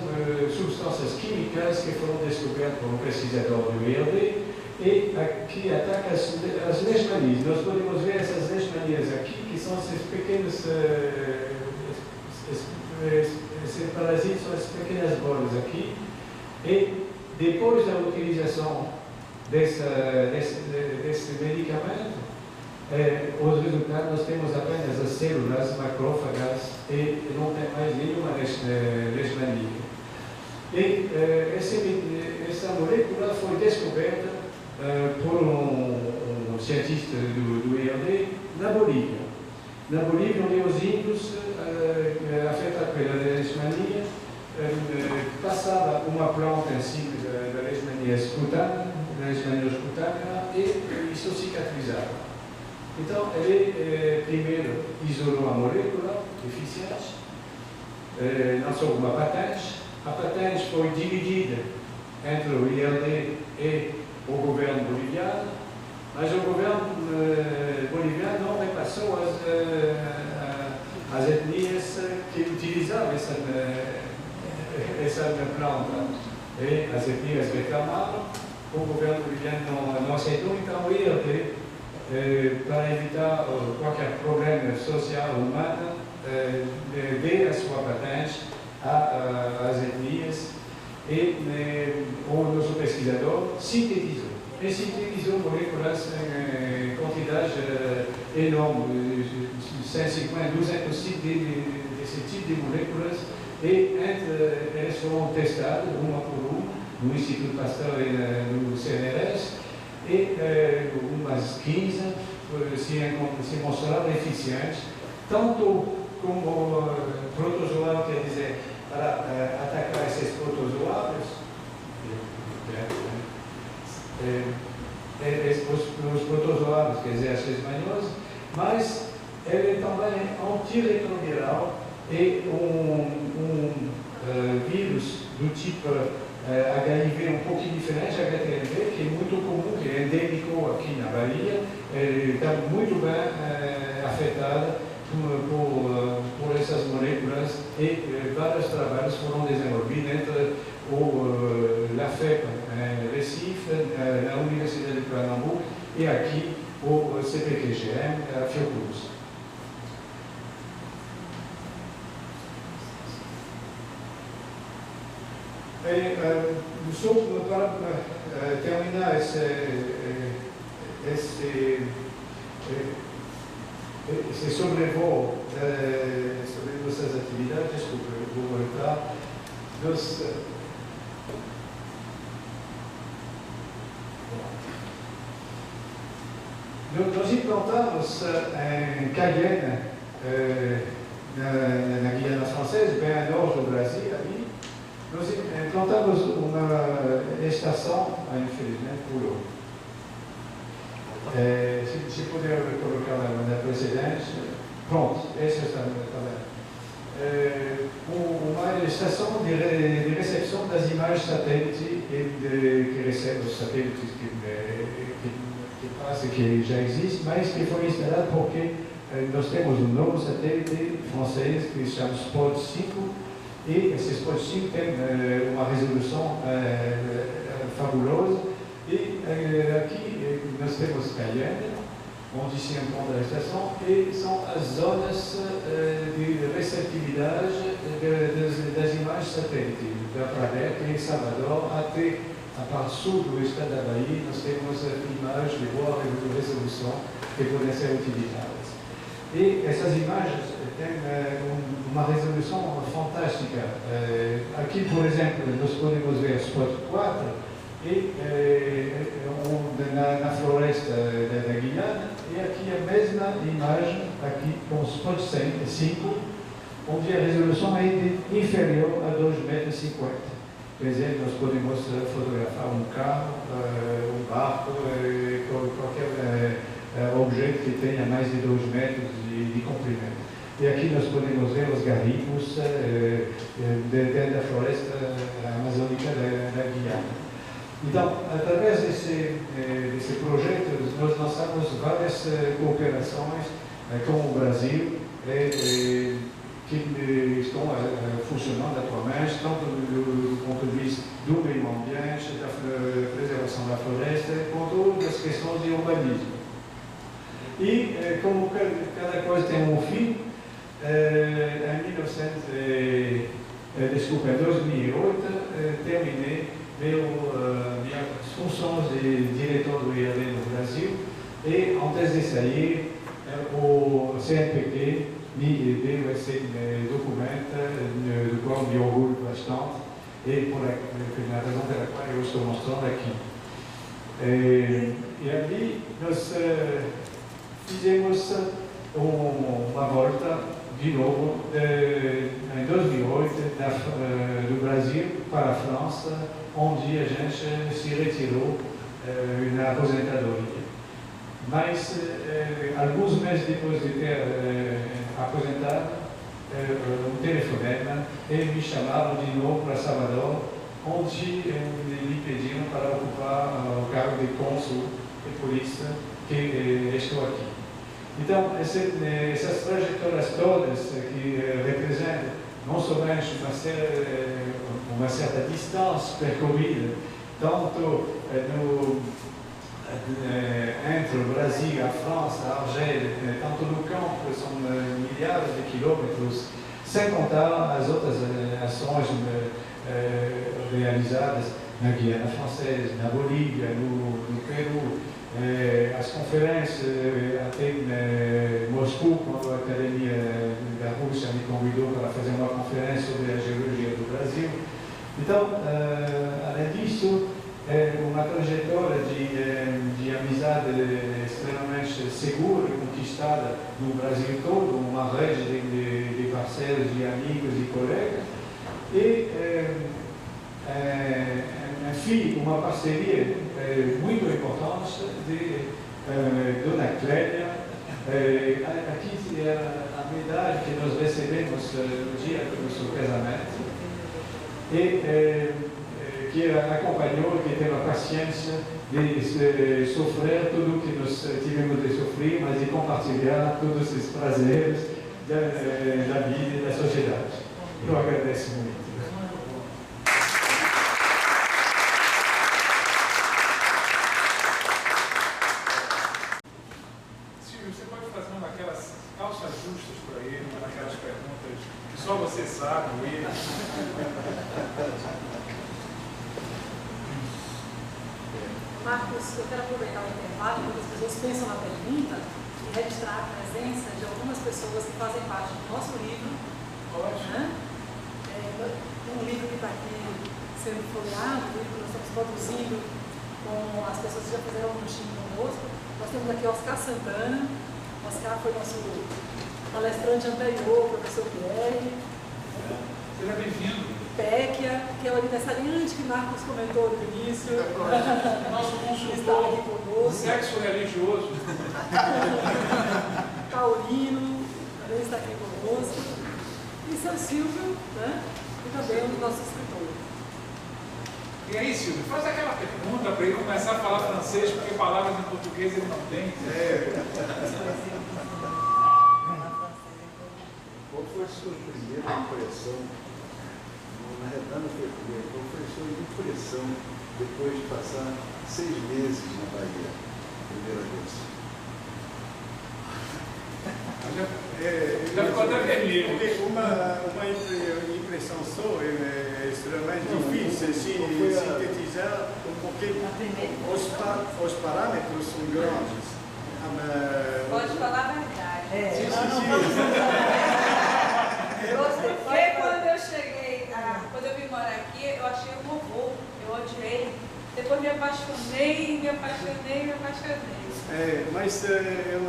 substâncias químicas que foram descobertas por um pesquisador do IRD e que atacam as leishmanias. Nós podemos ver essas leishmanias aqui, que são esses pequenos esses parasitas, são essas pequenas bolas aqui, e depois da utilização desse medicamento, os resultados nós temos apenas as células macrófagas e não tem mais nenhuma leishmania. E essa molécula foi descoberta por um cientista do IRD na Bolívia. Na Bolívia, onde os índios, afetados pela leishmania, passavam uma planta em cima da leishmania escutânea, e isso cicatrizava. Então, ele primeiro isolou a molécula eficiente, lançou uma patente. A patente foi dividida entre o IRD e o governo boliviano, mas o governo boliviano não repassou as etnias que utilizavam essa planta. E as etnias reclamaram, o governo boliviano não aceitou, então o IRD, para evitar qualquer problema social ou humano, deu a sua patente às etnias e o nosso pesquisador sintetizou e sintetizou moléculas em quantidades enormes, 150, 200 desse tipo de moléculas, e elas foram testadas uma por uma no Instituto Pasteur e no CNRS, e umas 15 se mostraram eficientes, tanto como protozoários, quer dizer, para atacar esses protozoários, os protozoários, quer dizer, as leishmanioses, mas ele também é antirretroviral e vírus do tipo HIV um pouquinho diferente, HTLV, que é muito comum, que é endêmico aqui na Bahia, está muito bem afetado por essas moléculas e vários trabalhos foram desenvolvidos entre la FEP em Recife, na Universidade de Pernambuco e aqui o CPQGM, a Fiocruz. Para terminar esse sobrevoo sobre nossas atividades, desculpa, eu vou voltar. Nós implantamos em Cayenne, na Guiana Francesa, bem a norte do Brasil, ali. Nós implantamos uma estação, infelizmente, pulou. Se puder colocar na precedente, pronto, essa está bem. Uma estação de recepção das imagens satélites que recebe os satélites que passam, que já existe, mas que foi instalado porque nós temos um novo satélite francês que se chama Spot 5. E esse Spot 5 tem uma resolução fabulosa. E aqui nós temos Cayenne, onde se encontra a estação, e são as zonas de receptividade das imagens satélites. Dá para ver que em Salvador, até a parte sul do estado da Bahia, nós temos imagens de boa resolução que podem ser utilizadas. E essas imagens têm uma resolução fantástica. Aqui, por exemplo, nós podemos ver Spot 4 e na floresta da Guiana, e aqui a mesma imagem, aqui com Spot 5, onde a resolução é inferior a 2,50 metros. Quer dizer, nós podemos fotografar um carro, um barco, qualquer objeto que tenha mais de 2 metros de comprimento. E aqui nós podemos ver os garimpos dentro da floresta amazônica da Guiana. Então, através desse projeto, nós lançamos várias cooperações com o Brasil, que estão funcionando atualmente, tanto do ponto de vista do meio ambiente, da preservação da floresta, quanto das questões de urbanismo. E, como cada coisa tem um fim, em 2008, terminei minhas funções de diretor do IAD no Brasil, e antes de sair, o CNPq me deu esse documento, do qual me orgulho bastante, e por a razão pela qual eu estou mostrando aqui. E ali nós fizemos uma volta de novo em 2008 do Brasil para a França, onde a gente se retirou na aposentadoria. Mas alguns meses depois de ter aposentado, um telefonema, eles me chamaram de novo para Salvador, onde me pediram para ocupar o cargo de cônsul, e por isso que estou aqui. Então, essas trajetórias todas que representam não somente uma certa distância percorrida, tanto entre o Brasil, a França, a Argélia, tanto no campo, são milhares de quilômetros, sem contar as outras ações realizadas na Guiana Francesa, na Bolívia, no Peru, as conferências até em Moscou, quando a Academia da Rússia me convidou para fazer uma conferência sobre a geologia do Brasil. Então, além disso, uma trajetória de amizade extremamente segura e conquistada no Brasil todo, uma rede de parceiros, de amigos e colegas, e, enfim, uma parceria muito importante de Dona Clélia. Aqui é a medalha que nós recebemos no dia do nosso casamento, e que acompanhou, que teve a paciência de sofrer tudo o que nós tivemos de sofrer, mas de compartilhar todos esses prazeres da vida e da sociedade. Eu agradeço muito. Silvio, você pode fazer uma daquelas calças justas para ele, uma daquelas perguntas que só você sabe, ele. Marcos, eu quero aproveitar o intervalo, porque as pessoas pensam na pergunta, e registrar a presença de algumas pessoas que fazem parte do nosso livro. Né? Tem um livro que está aqui sendo folheado, um livro que nós estamos produzindo com as pessoas que já fizeram um time conosco. Nós temos aqui Oscar Santana. Oscar foi nosso palestrante anterior, professor Pierre. Seja bem-vindo. Péquia, que é o aniversariante que Marcos comentou no início. Nosso consultor do sexo religioso. Paulino, também está aqui conosco. E seu Silvio, né? E também um dos nossos escritores. E aí, Silvio, faz aquela pergunta para ele começar a falar francês, porque palavras em português ele não tem. Qual foi a sua primeira impressão? Na realidade, não foi a primeira. Qual foi a sua impressão depois de passar 6 meses na Bahia? Primeira vez. Já ficou até vermelho. Uma impressão só é extremamente difícil de sintetizar, porque os parâmetros são grandes. Pode falar a verdade. Porque quando eu cheguei, quando eu vim morar aqui, eu achei um horror, eu odiei. Depois me apaixonei. Mas eu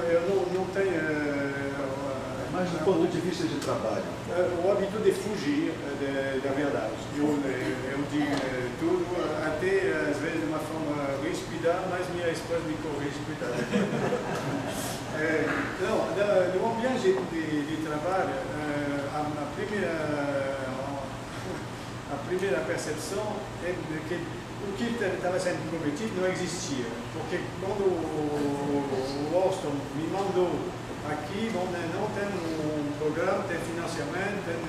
não tenho... Mas do ponto de vista de trabalho? O hábito de fugir da verdade. Eu digo tudo, até às vezes de uma forma ríspida, mas minha esposa me corrige, cuidado. No ambiente de trabalho, a primeira percepção é que o que estava sendo prometido não existia. Porque quando o Austin me mandou aqui, não tem um programa, tem financiamento, tem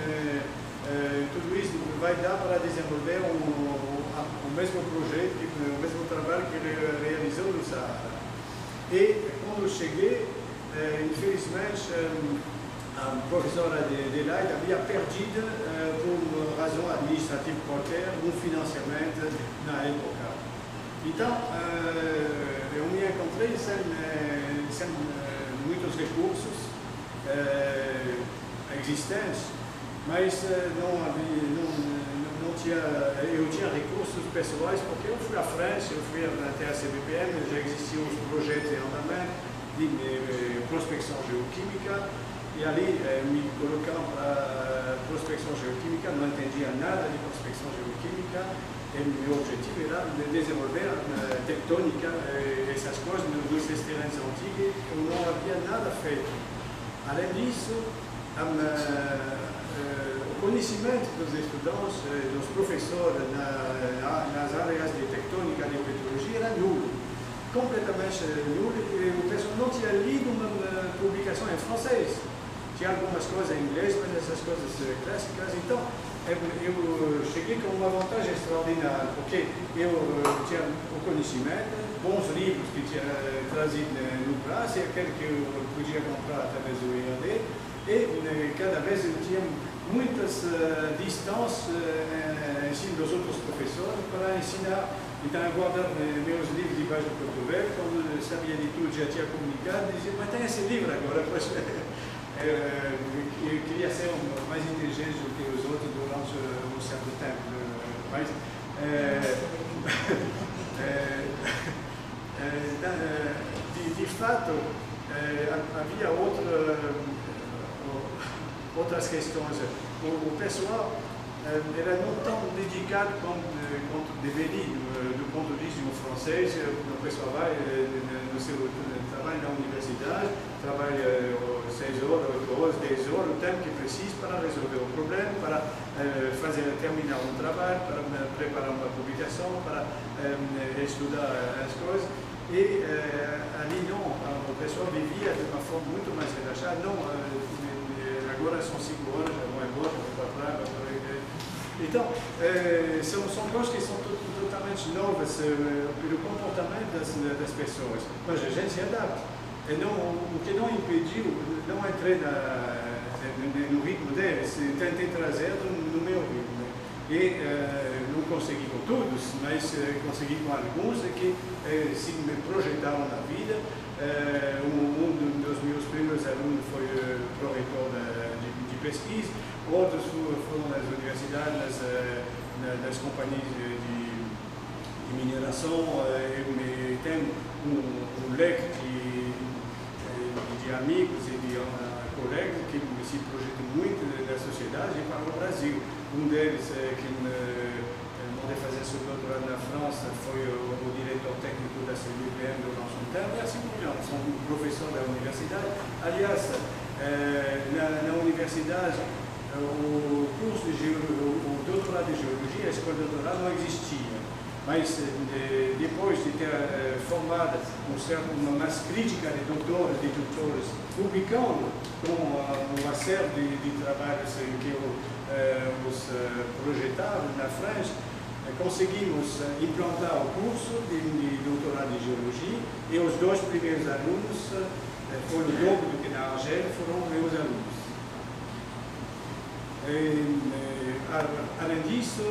tudo isso vai dar para desenvolver o mesmo projeto, o mesmo trabalho que ele realizou no Saara. E quando eu cheguei, infelizmente, a professora de lá havia perdido, por razão administrativa qualquer, um financiamento na época. Então, eu me encontrei sem muitos recursos existentes, mas eu tinha recursos pessoais, porque eu fui à França, eu fui até a CBPM, já existiam os projetos em andamento de prospecção geoquímica, e ali me colocaram para prospecção geoquímica, não entendia nada de prospecção geoquímica, e meu objetivo era de desenvolver tectônica, essas coisas dos terrenos antigos, eu não havia nada feito. Além disso, o conhecimento dos estudantes, dos professores nas áreas de tectônica e de petrologia era nulo, completamente nulo, e o pessoal não tinha lido uma publicação em francês. Tinha algumas coisas em inglês, mas essas coisas clássicas. Então, eu cheguei com uma vantagem extraordinária, porque eu tinha o conhecimento, bons livros que tinha trazido no Brasil, aquele que eu podia comprar através do IAD, e cada vez eu tinha muitas distâncias ensino dos outros professores para ensinar. Então, eu guardava meus livros debaixo do cotovelo, quando eu sabia de tudo, já tinha comunicado, dizia, mas tem esse livro agora, pois eu queria ser mais inteligente do que os outros durante um certo tempo, mas de fato havia outras questões. O pessoal era não tão dedicado quanto deveria, do ponto de vista de um francês. O pessoal vai no seu trabalho na universidade, trabalha 6 horas, 8 horas, 10 horas, o tempo que precisa para resolver o problema, para terminar um trabalho, para preparar uma publicação, para estudar as coisas. E ali não, o pessoal vivia de uma forma muito mais relaxada. Não, agora são 5 horas, já vão embora, vão para a praia. Então, são coisas que são totalmente novas pelo comportamento das pessoas. Mas a gente se adapta. O que não impediu, não entrei no ritmo deles, tentei trazer no meu ritmo. E não consegui com todos, mas consegui com alguns que se me projetaram na vida. Um dos meus primeiros alunos foi pró-reitor de pesquisa, outros foram nas universidades, nas companhias de mineração. Tenho um leque de amigos e de colegas que se projetam muito na sociedade e para o Brasil. Um deles que mandei fazer seu doutorado na França foi o diretor técnico da CNUPM durante um tempo, e assim por diante. São professor da universidade. Aliás, na universidade, o curso o doutorado de geologia, a escola de doutorado não existia. Mas depois de ter formado uma massa crítica de doutores, publicando com uma série de trabalhos que eu os projetava na França, conseguimos implantar o curso de doutorado em geologia, e os 2 primeiros alunos foram o dobro do que na Argélia, foram meus alunos. Além disso,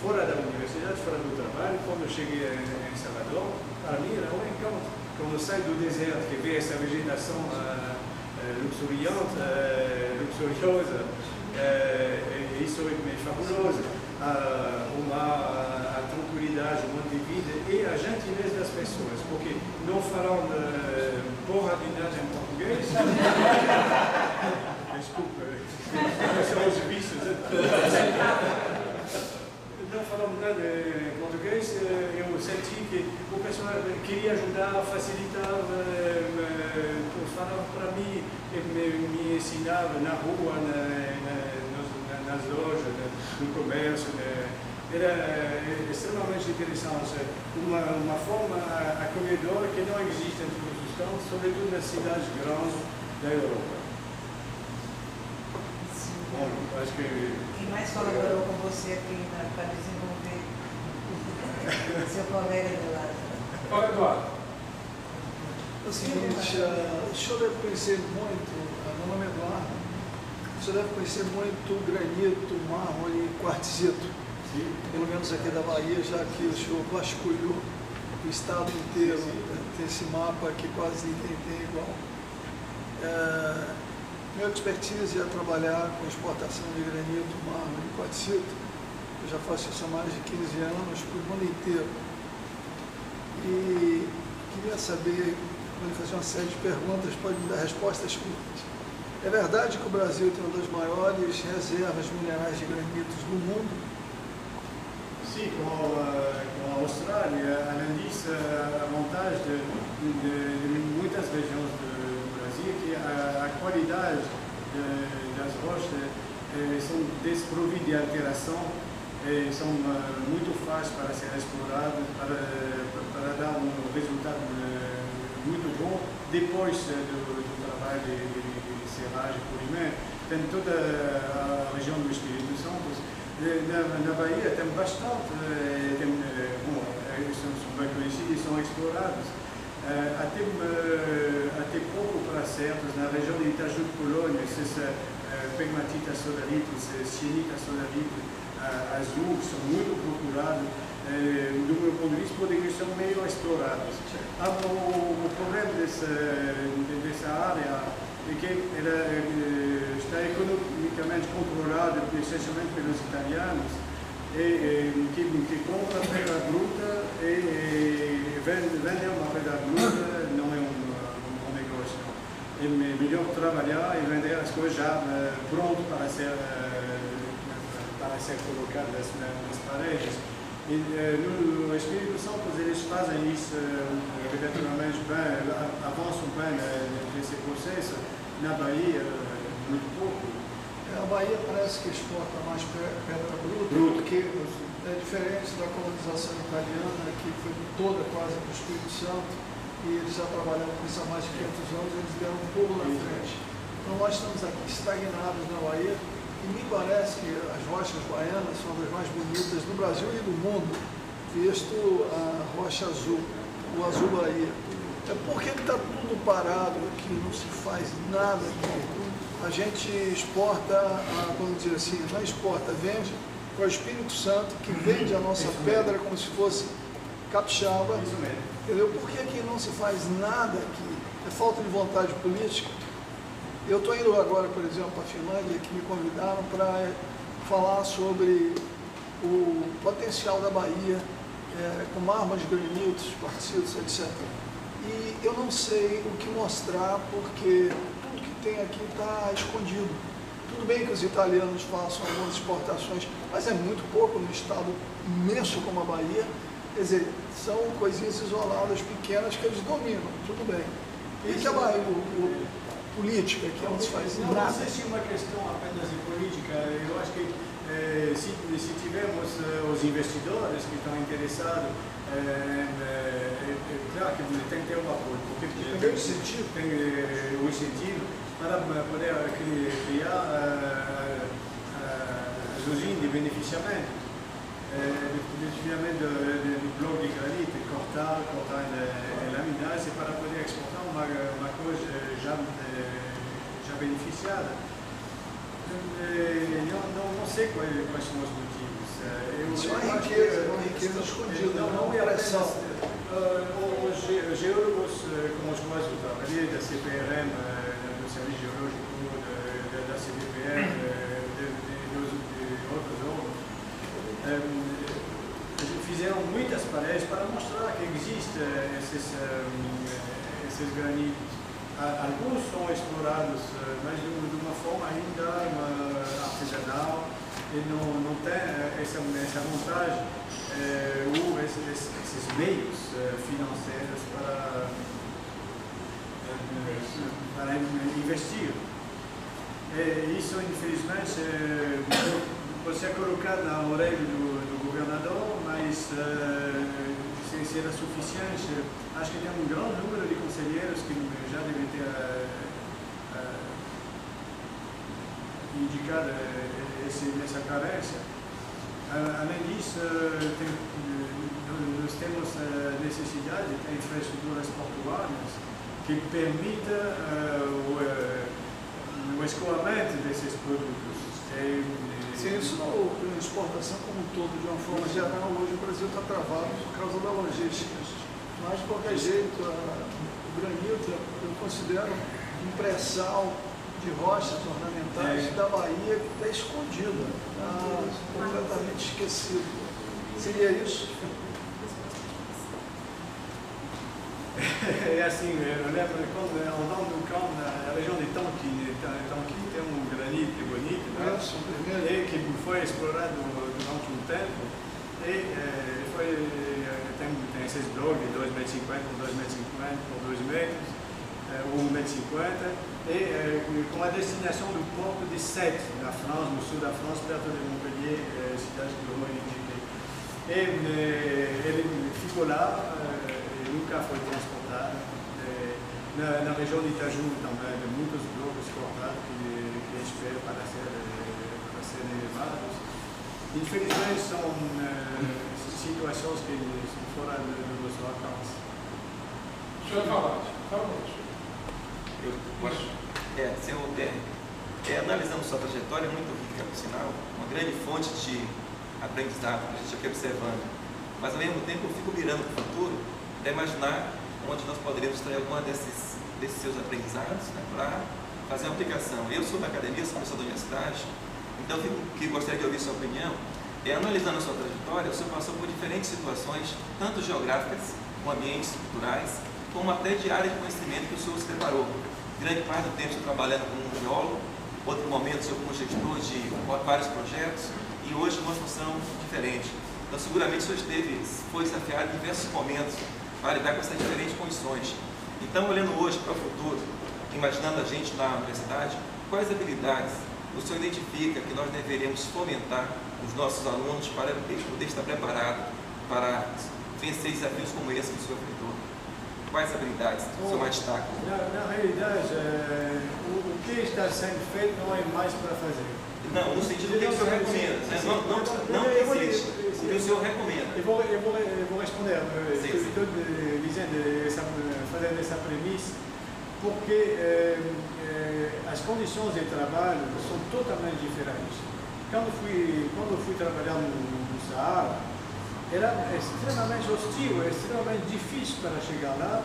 fora da universidade, fora do trabalho, quando eu cheguei em Salvador, para mim era um encanto. Quando eu saio do deserto, que vê essa vegetação luxuriosa, isso é fabuloso. O mar, a tranquilidade, o modo de vida e a gentileza das pessoas, porque não falam porra de nada em português. Desculpa, são os vícios. Não falando nada em português, eu senti que o pessoal queria ajudar, facilitar, falava para mim, me ensinava na rua, nas lojas, no comércio. Era extremamente interessante, uma forma acolhedora que não existe em todos os campos, sobretudo nas cidades grandes da Europa. Bom, acho que... Quem mais colaborou com você aqui para desenvolver seu colega de lado? Fala, Eduardo. É o seguinte, o senhor deve conhecer muito, meu nome é Eduardo, o senhor deve conhecer muito granito, mármore e quartzito. Sim. Pelo menos aqui da Bahia, já que o senhor vasculhou o estado inteiro. Tem esse mapa que quase ninguém tem igual. Minha expertise é trabalhar com exportação de granito, mármore e quartzito. Eu já faço isso há mais de 15 anos, para o mundo inteiro. E queria saber, vou lhe fazer uma série de perguntas, pode me dar respostas curtas. É verdade que o Brasil tem uma das maiores reservas minerais de granitos do mundo? Sim, com a Austrália, além disso, a vantagem de muitas regiões do Brasil é que a qualidade das rochas são desprovidas de alteração, são muito fáceis para ser exploradas, para dar um resultado muito bom depois do trabalho de serragem e polimento. Tem toda a região do Espírito Santo. Na Bahia tem bastante, são bem conhecidos e são explorados. Até pouco para certos, na região de Itajaí, Caju de Polônia, esses pegmatitas sodalitos, cianitas sodalitos azul, que são muito procurados, do meu ponto de vista, poderiam ser meio explorados. O problema dessa área é que ela está economicamente controlada essencialmente pelos italianos, que compram a pedra bruta e vendem uma pedra bruta, não é um bom negócio. É melhor trabalhar e vender as coisas já prontas para ser colocadas nas paredes. E, no Espírito Santo eles fazem isso relativamente bem, avançam bem nesse processo. Na Bahia, muito pouco. A Bahia parece que exporta mais pedra bruta, que é diferente da colonização italiana, que foi toda quase para o Espírito Santo, e eles já trabalham com isso há mais de 500 anos, eles deram um pulo na frente. Então nós estamos aqui estagnados na Bahia, e me parece que as rochas baianas são das mais bonitas do Brasil e do mundo, visto a rocha azul, o azul Bahia. É porque está tudo parado aqui, não se faz nada aqui. A gente exporta, vamos dizer assim, não exporta, vende para o Espírito Santo, que vende a nossa pedra como se fosse capixaba. Entendeu? Por que aqui não se faz nada aqui? É falta de vontade política. Eu estou indo agora, por exemplo, para a Finlândia, que me convidaram para falar sobre o potencial da Bahia, com mármores, granitos, quartzitos, etc. E eu não sei o que mostrar, porque tudo que tem aqui está escondido. Tudo bem que os italianos façam algumas exportações, mas é muito pouco num estado imenso como a Bahia. Quer dizer, são coisinhas isoladas, pequenas, que eles dominam, tudo bem. E que a Bahia, política, que não se faz nada. Não sei se é uma questão apenas de política. Eu acho que se tivermos os investidores que estão interessados, claro que tem que ter um apoio, porque tem o incentivo para poder criar as usinas de beneficiamento. Beneficiamento do bloco de granito, cortar e laminar, para poder exportar uma coisa já beneficiada. Não sei quais são os motivos. Isso é uma riqueza escondida, não é pressão. Os geólogos, como os quais eu trabalhei, da CPRM, do Serviço Geológico, da CBPM, de outros órgãos, fizeram muitas paredes para mostrar que existem esses granitos. Alguns são explorados, mas de uma forma ainda artesanal, e não tem essa vantagem ou esses meios financeiros para investir. Isso, infelizmente, pode ser colocado na orelha do governador, mas sem ser suficiente. Acho que tem um grande número de conselheiros que já devem ter indicado essa carência. Além disso, nós temos necessidade de infraestruturas portuárias que permitam o escoamento desses produtos. Sim, isso na exportação como um todo, de uma forma geral, hoje o Brasil está travado por causa da logística. Mas, de qualquer jeito, o granito eu considero um pré-sal de rochas ornamentais da Bahia que está escondida, está completamente esquecido. Seria isso? É assim, eu lembro quando andando no campo, na região de Tonkin tem um granito bonito, né? Que foi explorado durante um tempo, e tem esses blogs de 2,50 m por 2,50 m por 2 metros, ou 1,50 m, e com a destinação do porto de Sète, na França, no sul da França, perto de Montpellier, cidade que eu indiquei. E ele ficou lá, nunca foi transportado. Na região de Itaju também, de muitos blocos cortados que esperam para serem levados. Infelizmente, são situações que estão fora do nosso alcance. Deixa eu falar. Fala, Eu Analisando sua trajetória, é muito rica, por sinal, uma grande fonte de aprendizado que a gente aqui observando. Mas, ao mesmo tempo, eu fico mirando para o futuro, até imaginar onde nós poderíamos extrair alguma desses seus aprendizados, né, para fazer uma aplicação. Eu sou da academia, sou professor da universidade, então eu gostaria de ouvir sua opinião. Analisando a sua trajetória, o senhor passou por diferentes situações, tanto geográficas, com ambientes culturais, como até de área de conhecimento que o senhor se preparou. Grande parte do tempo o senhor trabalhando como um geólogo, outro momento o senhor como gestor de vários projetos, e hoje numa função diferente. Então, seguramente o senhor foi desafiado em diversos momentos para lidar com essas diferentes condições. Então, olhando hoje para o futuro, imaginando a gente na universidade, quais habilidades o senhor identifica que nós deveríamos fomentar os nossos alunos para eles poderem estar preparados para vencer desafios como esse que o senhor enfrentou? Quais habilidades o senhor mais destaca? Na realidade, o que está sendo feito não é mais para fazer. Não, no sentido que o senhor recomenda, né? Não que existe, o que o senhor recomenda. Eu vou responder. Estou fazendo essa premissa, porque as condições de trabalho são totalmente diferentes. Quando eu fui trabalhar no Saara, era extremamente hostil, extremamente difícil para chegar lá,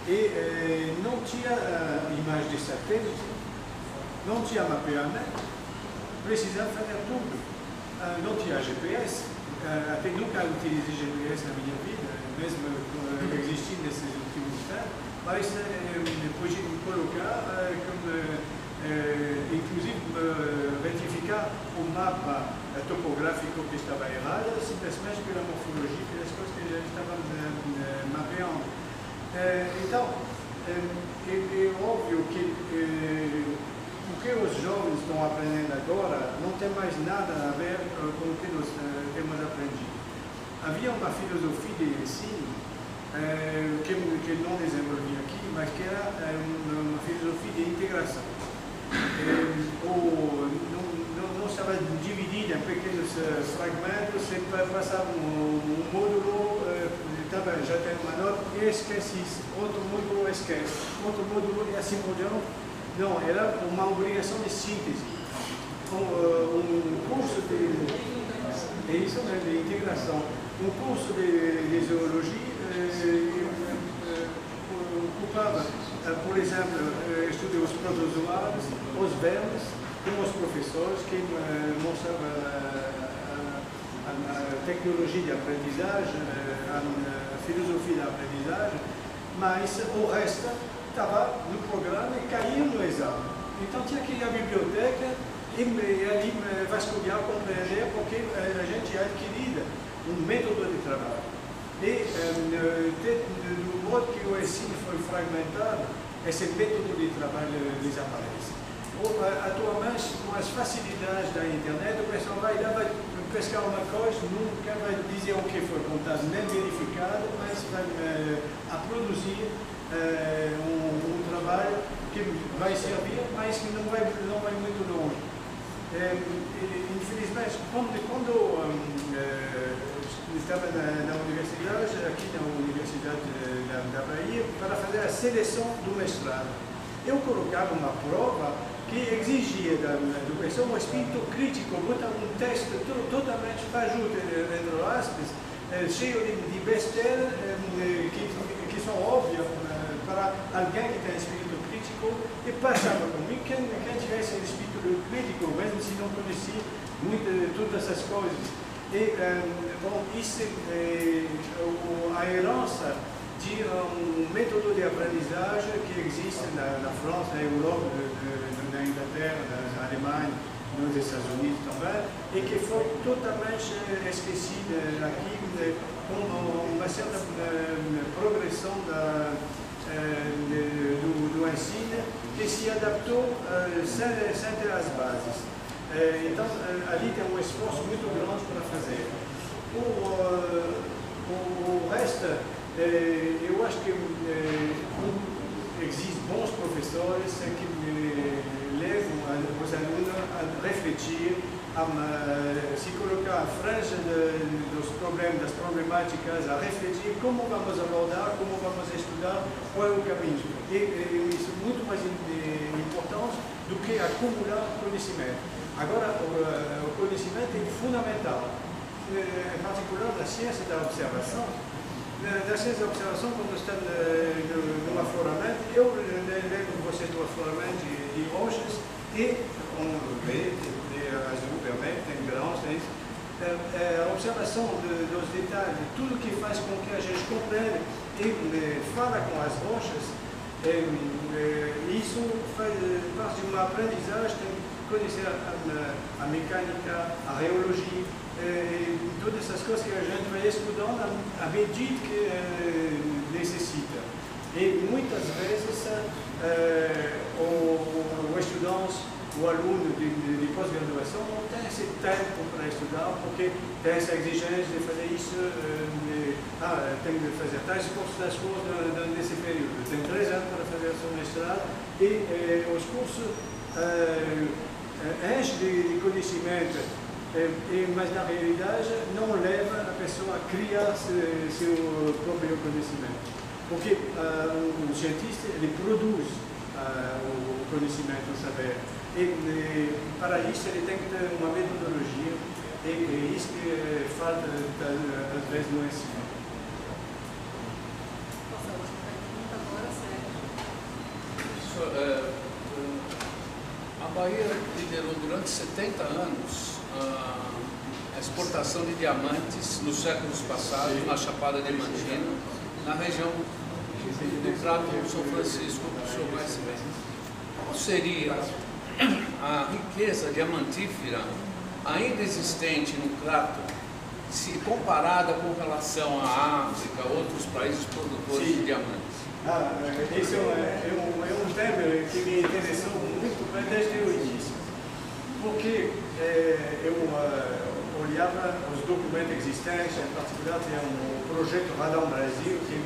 e não tinha imagem de satélite, não tinha mapeamento, precisava fazer tudo. Não tinha GPS, até nunca utilizei GPS na minha vida, mesmo existindo nesses últimos tempos, mas podia me colocar, inclusive verificar o mapa topográfico que estava errado, simplesmente pela morfologia, pelas coisas que já estavam mapeando. Então, é óbvio que o que os jovens estão aprendendo agora não tem mais nada a ver com o que nós temos aprendido. Havia uma filosofia de ensino que não desenvolvi aqui, mas que era uma filosofia de integração. Não estava dividida em pequenos fragmentos, você passava um módulo, já tem uma nota e esquece isso, outro módulo esquece, outro módulo e assim por diante. Não, era uma obrigação de síntese. Um curso de integração. Um curso de zoologia ocupava, por exemplo, estudei os protozoários, os vermes, com os professores que mostravam a tecnologia de aprendizagem, a filosofia da aprendizagem, mas o resto estava no programa e caía no exame. Então tinha que ir à biblioteca e ali vasculhar, compreender, porque a gente adquirida um método de trabalho. E do modo que o ensino foi fragmentado, esse método de trabalho desaparece. Atualmente, com as facilidades da internet, o pessoal vai lá, vai pescar uma coisa, nunca vai dizer o que foi contado, nem verificado, mas vai produzir um trabalho que vai servir, mas que não vai muito longe. Infelizmente, quando estava na universidade, aqui na Universidade da Bahia, para fazer a seleção do mestrado, eu colocava uma prova que exigia do pessoal um espírito crítico, botar um texto totalmente fajuto, entre aspas, cheio de besteiras que são óbvias para alguém que tem espírito crítico, e passava comigo quem tivesse espírito crítico, mesmo se não conhecia todas essas coisas. E, bom, isso a herança de um método de aprendizagem que existe na França, na Europa, na Inglaterra, na Alemanha, nos Estados Unidos também, e que foi totalmente esquecida aqui com uma certa progressão do ensino que se adaptou sem ter as bases. Então, ali tem um esforço muito grande para fazer. O resto, eu acho que existem bons professores que levam os alunos a refletir, a se colocar à frente dos problemas, das problemáticas, a refletir como vamos abordar, como vamos estudar, qual é o caminho. E isso é muito mais importante acumular conhecimento. Agora, o conhecimento é fundamental, em particular na ciência da observação. Na ciência da observação, quando está no afloramento, eu lembro você do afloramento de rochas e on vê, azul, vermelho, tem grãos, tem isso. A observação dos detalhes, tudo que faz com que a gente compreenda e fala com as rochas, isso faz parte de uma aprendizagem, tem que conhecer a mecânica, a reologia, todas essas coisas que a gente vai estudando à medida que necessita. E muitas vezes o estudante, o aluno de pós-graduação não tem esse tempo para estudar, porque tem essa exigência de fazer isso, tem de fazer tais cursos nesse período. Tem 3 anos para fazer o seu mestrado e os cursos enchem de conhecimento, mas na realidade não leva a pessoa a criar seu próprio conhecimento. Porque o cientista ele produz o conhecimento, o saber. E para isso ele tem que ter uma metodologia e isso que falta às vezes no ensino. A Bahia liderou durante 70 anos a exportação de diamantes nos séculos passados na Chapada Diamantina, na região do Crato São Francisco, que o senhor conhece bem. Qual seria a riqueza diamantífera ainda existente no Crato, se comparada com relação à África, outros países produtores de diamantes? Esse é um tema que me interessou muito desde o início, porque eu olhava os documentos existentes, em particular tem um projeto Radar Brasil que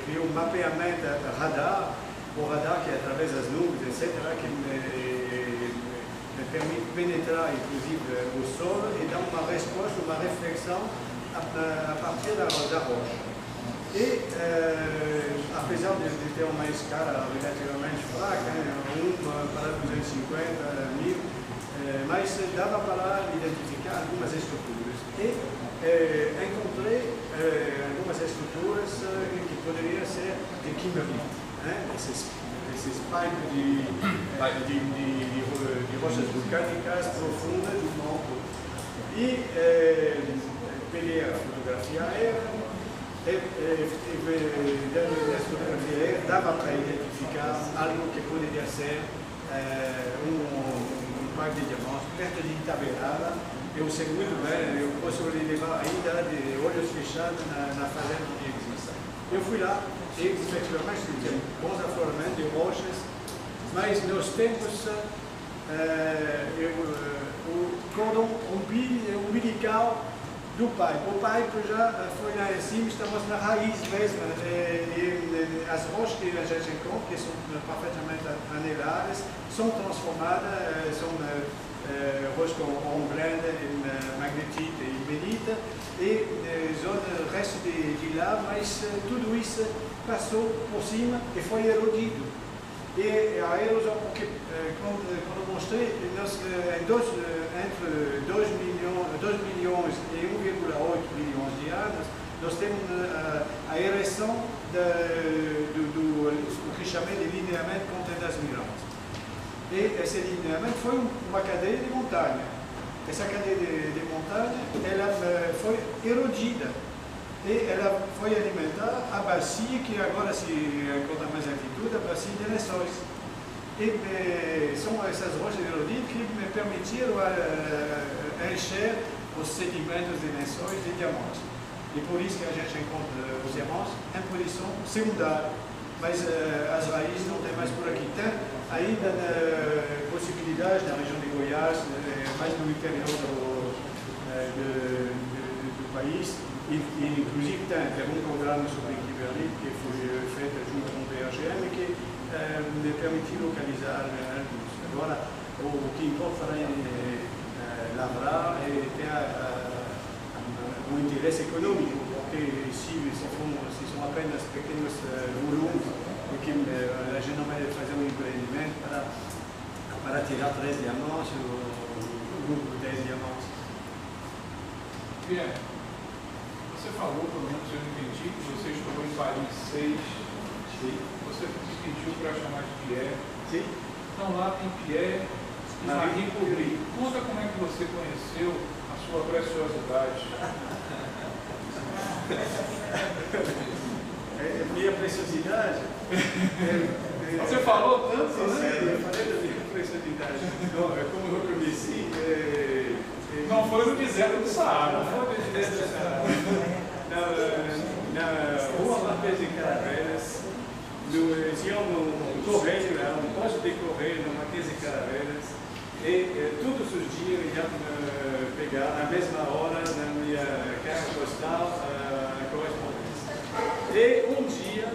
criou um mapeamento radar, o radar que é através das nuvens, etc., que me permite penetrar, inclusive, o solo e dar uma resposta, uma reflexão a partir da rocha. E, apesar de ter uma escala relativamente fraca, 1 para 250 mil, mas dava para identificar algumas estruturas. E encontrei algumas estruturas que poderiam ser de kimberlite, esses pipes de rochas vulcânicas profundas do mundo. E peguei a fotografia aérea. Nessa fotografia dava para identificar algo que poderia ser um parque de diamantes perto de Itaberaba. Eu sei muito bem, eu posso lhe levar ainda de olhos fechados na fazenda que existe. Eu fui lá e efetivamente tinha bons afloramentos de rochas, mas nos tempos o cordão umbilical do pipe. O pipe já foi lá em cima, estamos na raiz mesmo. As rochas que a gente encontra, que são perfeitamente aneladas, são transformadas, são rochas com hornblende, magnetite e imenita, e resto de lá, mas tudo isso passou por cima e foi erodido. E a erosão, porque quando eu mostrei, entre 2 milhões e 1,8 milhões de anos, nós temos a ereção do que chamei de lineamento Conta das Mirantes. E esse lineamento foi uma cadeia de montanha. Essa cadeia de montanha ela foi erodida. E ela foi alimentar a bacia que agora se encontra mais altitude, a bacia de Lençóis. E são essas rochas erodidas que me permitiram encher os sedimentos de Lençóis de diamantes. E por isso que a gente encontra os diamantes em posição secundária. Mas as raízes não tem mais por aqui. Tem ainda possibilidade na região de Goiás, mais no interior do país. Inclusive tem um programa sobre kimberlite que foi feito junto com o BRGM que me permitiu localizar alguns. Agora, o que importa é lavrar e ter um interesse econômico, porque se são apenas pequenos volumes, porque a gente não vai fazer um empreendimento para tirar 3 diamantes, o grupo 10 diamantes. Pierre, você falou, pelo menos eu entendi, que você estudou em Paris 6. Sim. Você me pediu para chamar de Pierre. Sim. Então lá tem Pierre e Marie Curie. Conta como é que você conheceu a sua preciosidade. Minha preciosidade? Você falou tanto, né? Eu falei da minha preciosidade. Como eu conheci... Não foi no deserto do Saara. Não foi no deserto do Saara. Na rua Marquês de Caravelas, tinha um correio, um posto de correio no Marquês de Caravelas, e todos os dias eu ia pegar na mesma hora na minha caixa postal a correspondência. E um dia,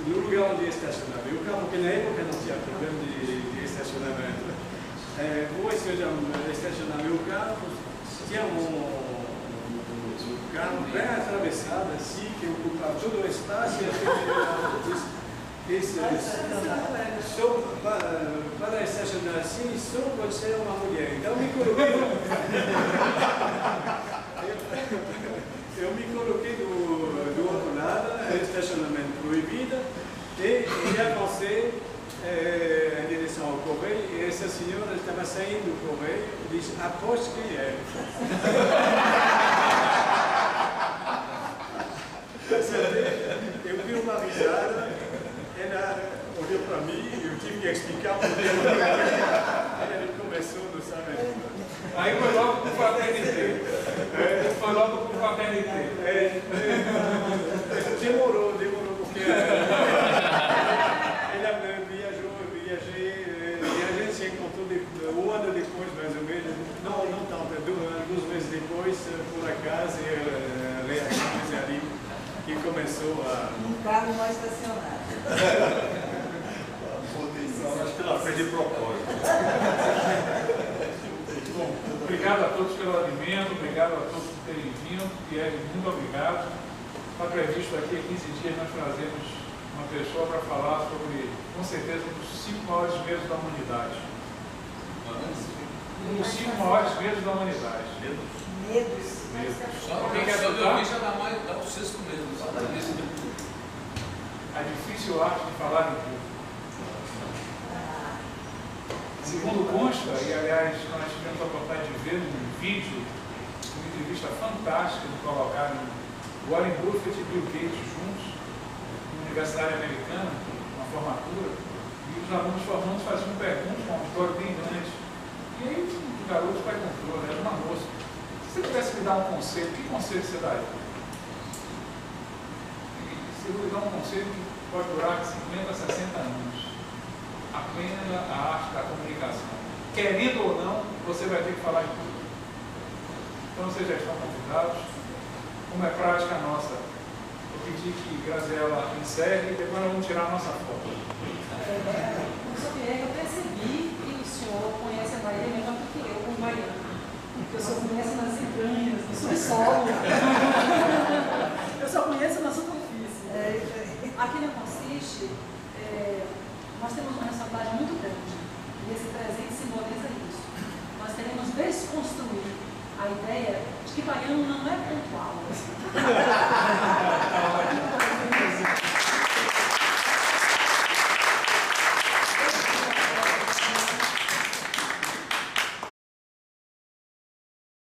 no lugar onde estacionava, o carro, porque na época não tinha problema de estacionamento, vou estacionar meu carro, tinha um carro bem atravessado, assim, que ocupava todo o espaço, e para estacionar assim, só pode ser uma mulher. Então eu me coloquei do outro lado, estacionamento proibido, e avancei em direção ao correio, e essa senhora estava saindo do correio e disse, aposto quem é. Eu vi uma risada, ela olhou para mim, eu tive que explicar porque ela começou, não sabe. Aí foi logo para o fraternité. Foi logo para o fraternité. Demorou, porque ela viajei, se encontrou um ano depois, mais ou menos, não tanto, 2 meses depois, por acaso, reações ali, que começou a... Um carro mal estacionado. Acho que ela fez de propósito. Bom, obrigado a todos pelo alimento, obrigado a todos por terem vindo. Pierre, muito obrigado. Está previsto aqui, a 15 dias, nós trazemos uma pessoa para falar sobre, com certeza, um dos 5 maiores medos da humanidade. Um dos 5 maiores medos da humanidade. Medos. Alguém quer ajudar? Dá o 6º mesmo. A difícil arte de falar em público. Segundo consta, e aliás nós tivemos a oportunidade de ver num vídeo, uma entrevista fantástica que colocaram Warren Buffett e Bill Gates juntos, na Universidade Americana, na formatura, e os alunos formandos faziam perguntas, um auditório bem grande. E aí o garoto vai controle, era uma moça. Se você pudesse me dar um conselho, que conselho você daria? Se eu lhe dar um conselho que pode durar 50 a 60 anos. Aprenda a arte da comunicação. Querendo ou não, você vai ter que falar em tudo. Então vocês já estão convidados. Como é prática nossa, eu pedi que Graziela encerre e depois nós vamos tirar a nossa foto. Professor Pierre, eu percebi que o senhor conhece a Bahia melhor do que eu, como baiano. Porque eu só conheço nas entranhas, no subsolo. Eu só conheço na superfície. Aqui não consiste. Nós temos uma responsabilidade muito grande e esse presente simboliza isso. Nós queremos desconstruir a ideia de que baiano não é pontual.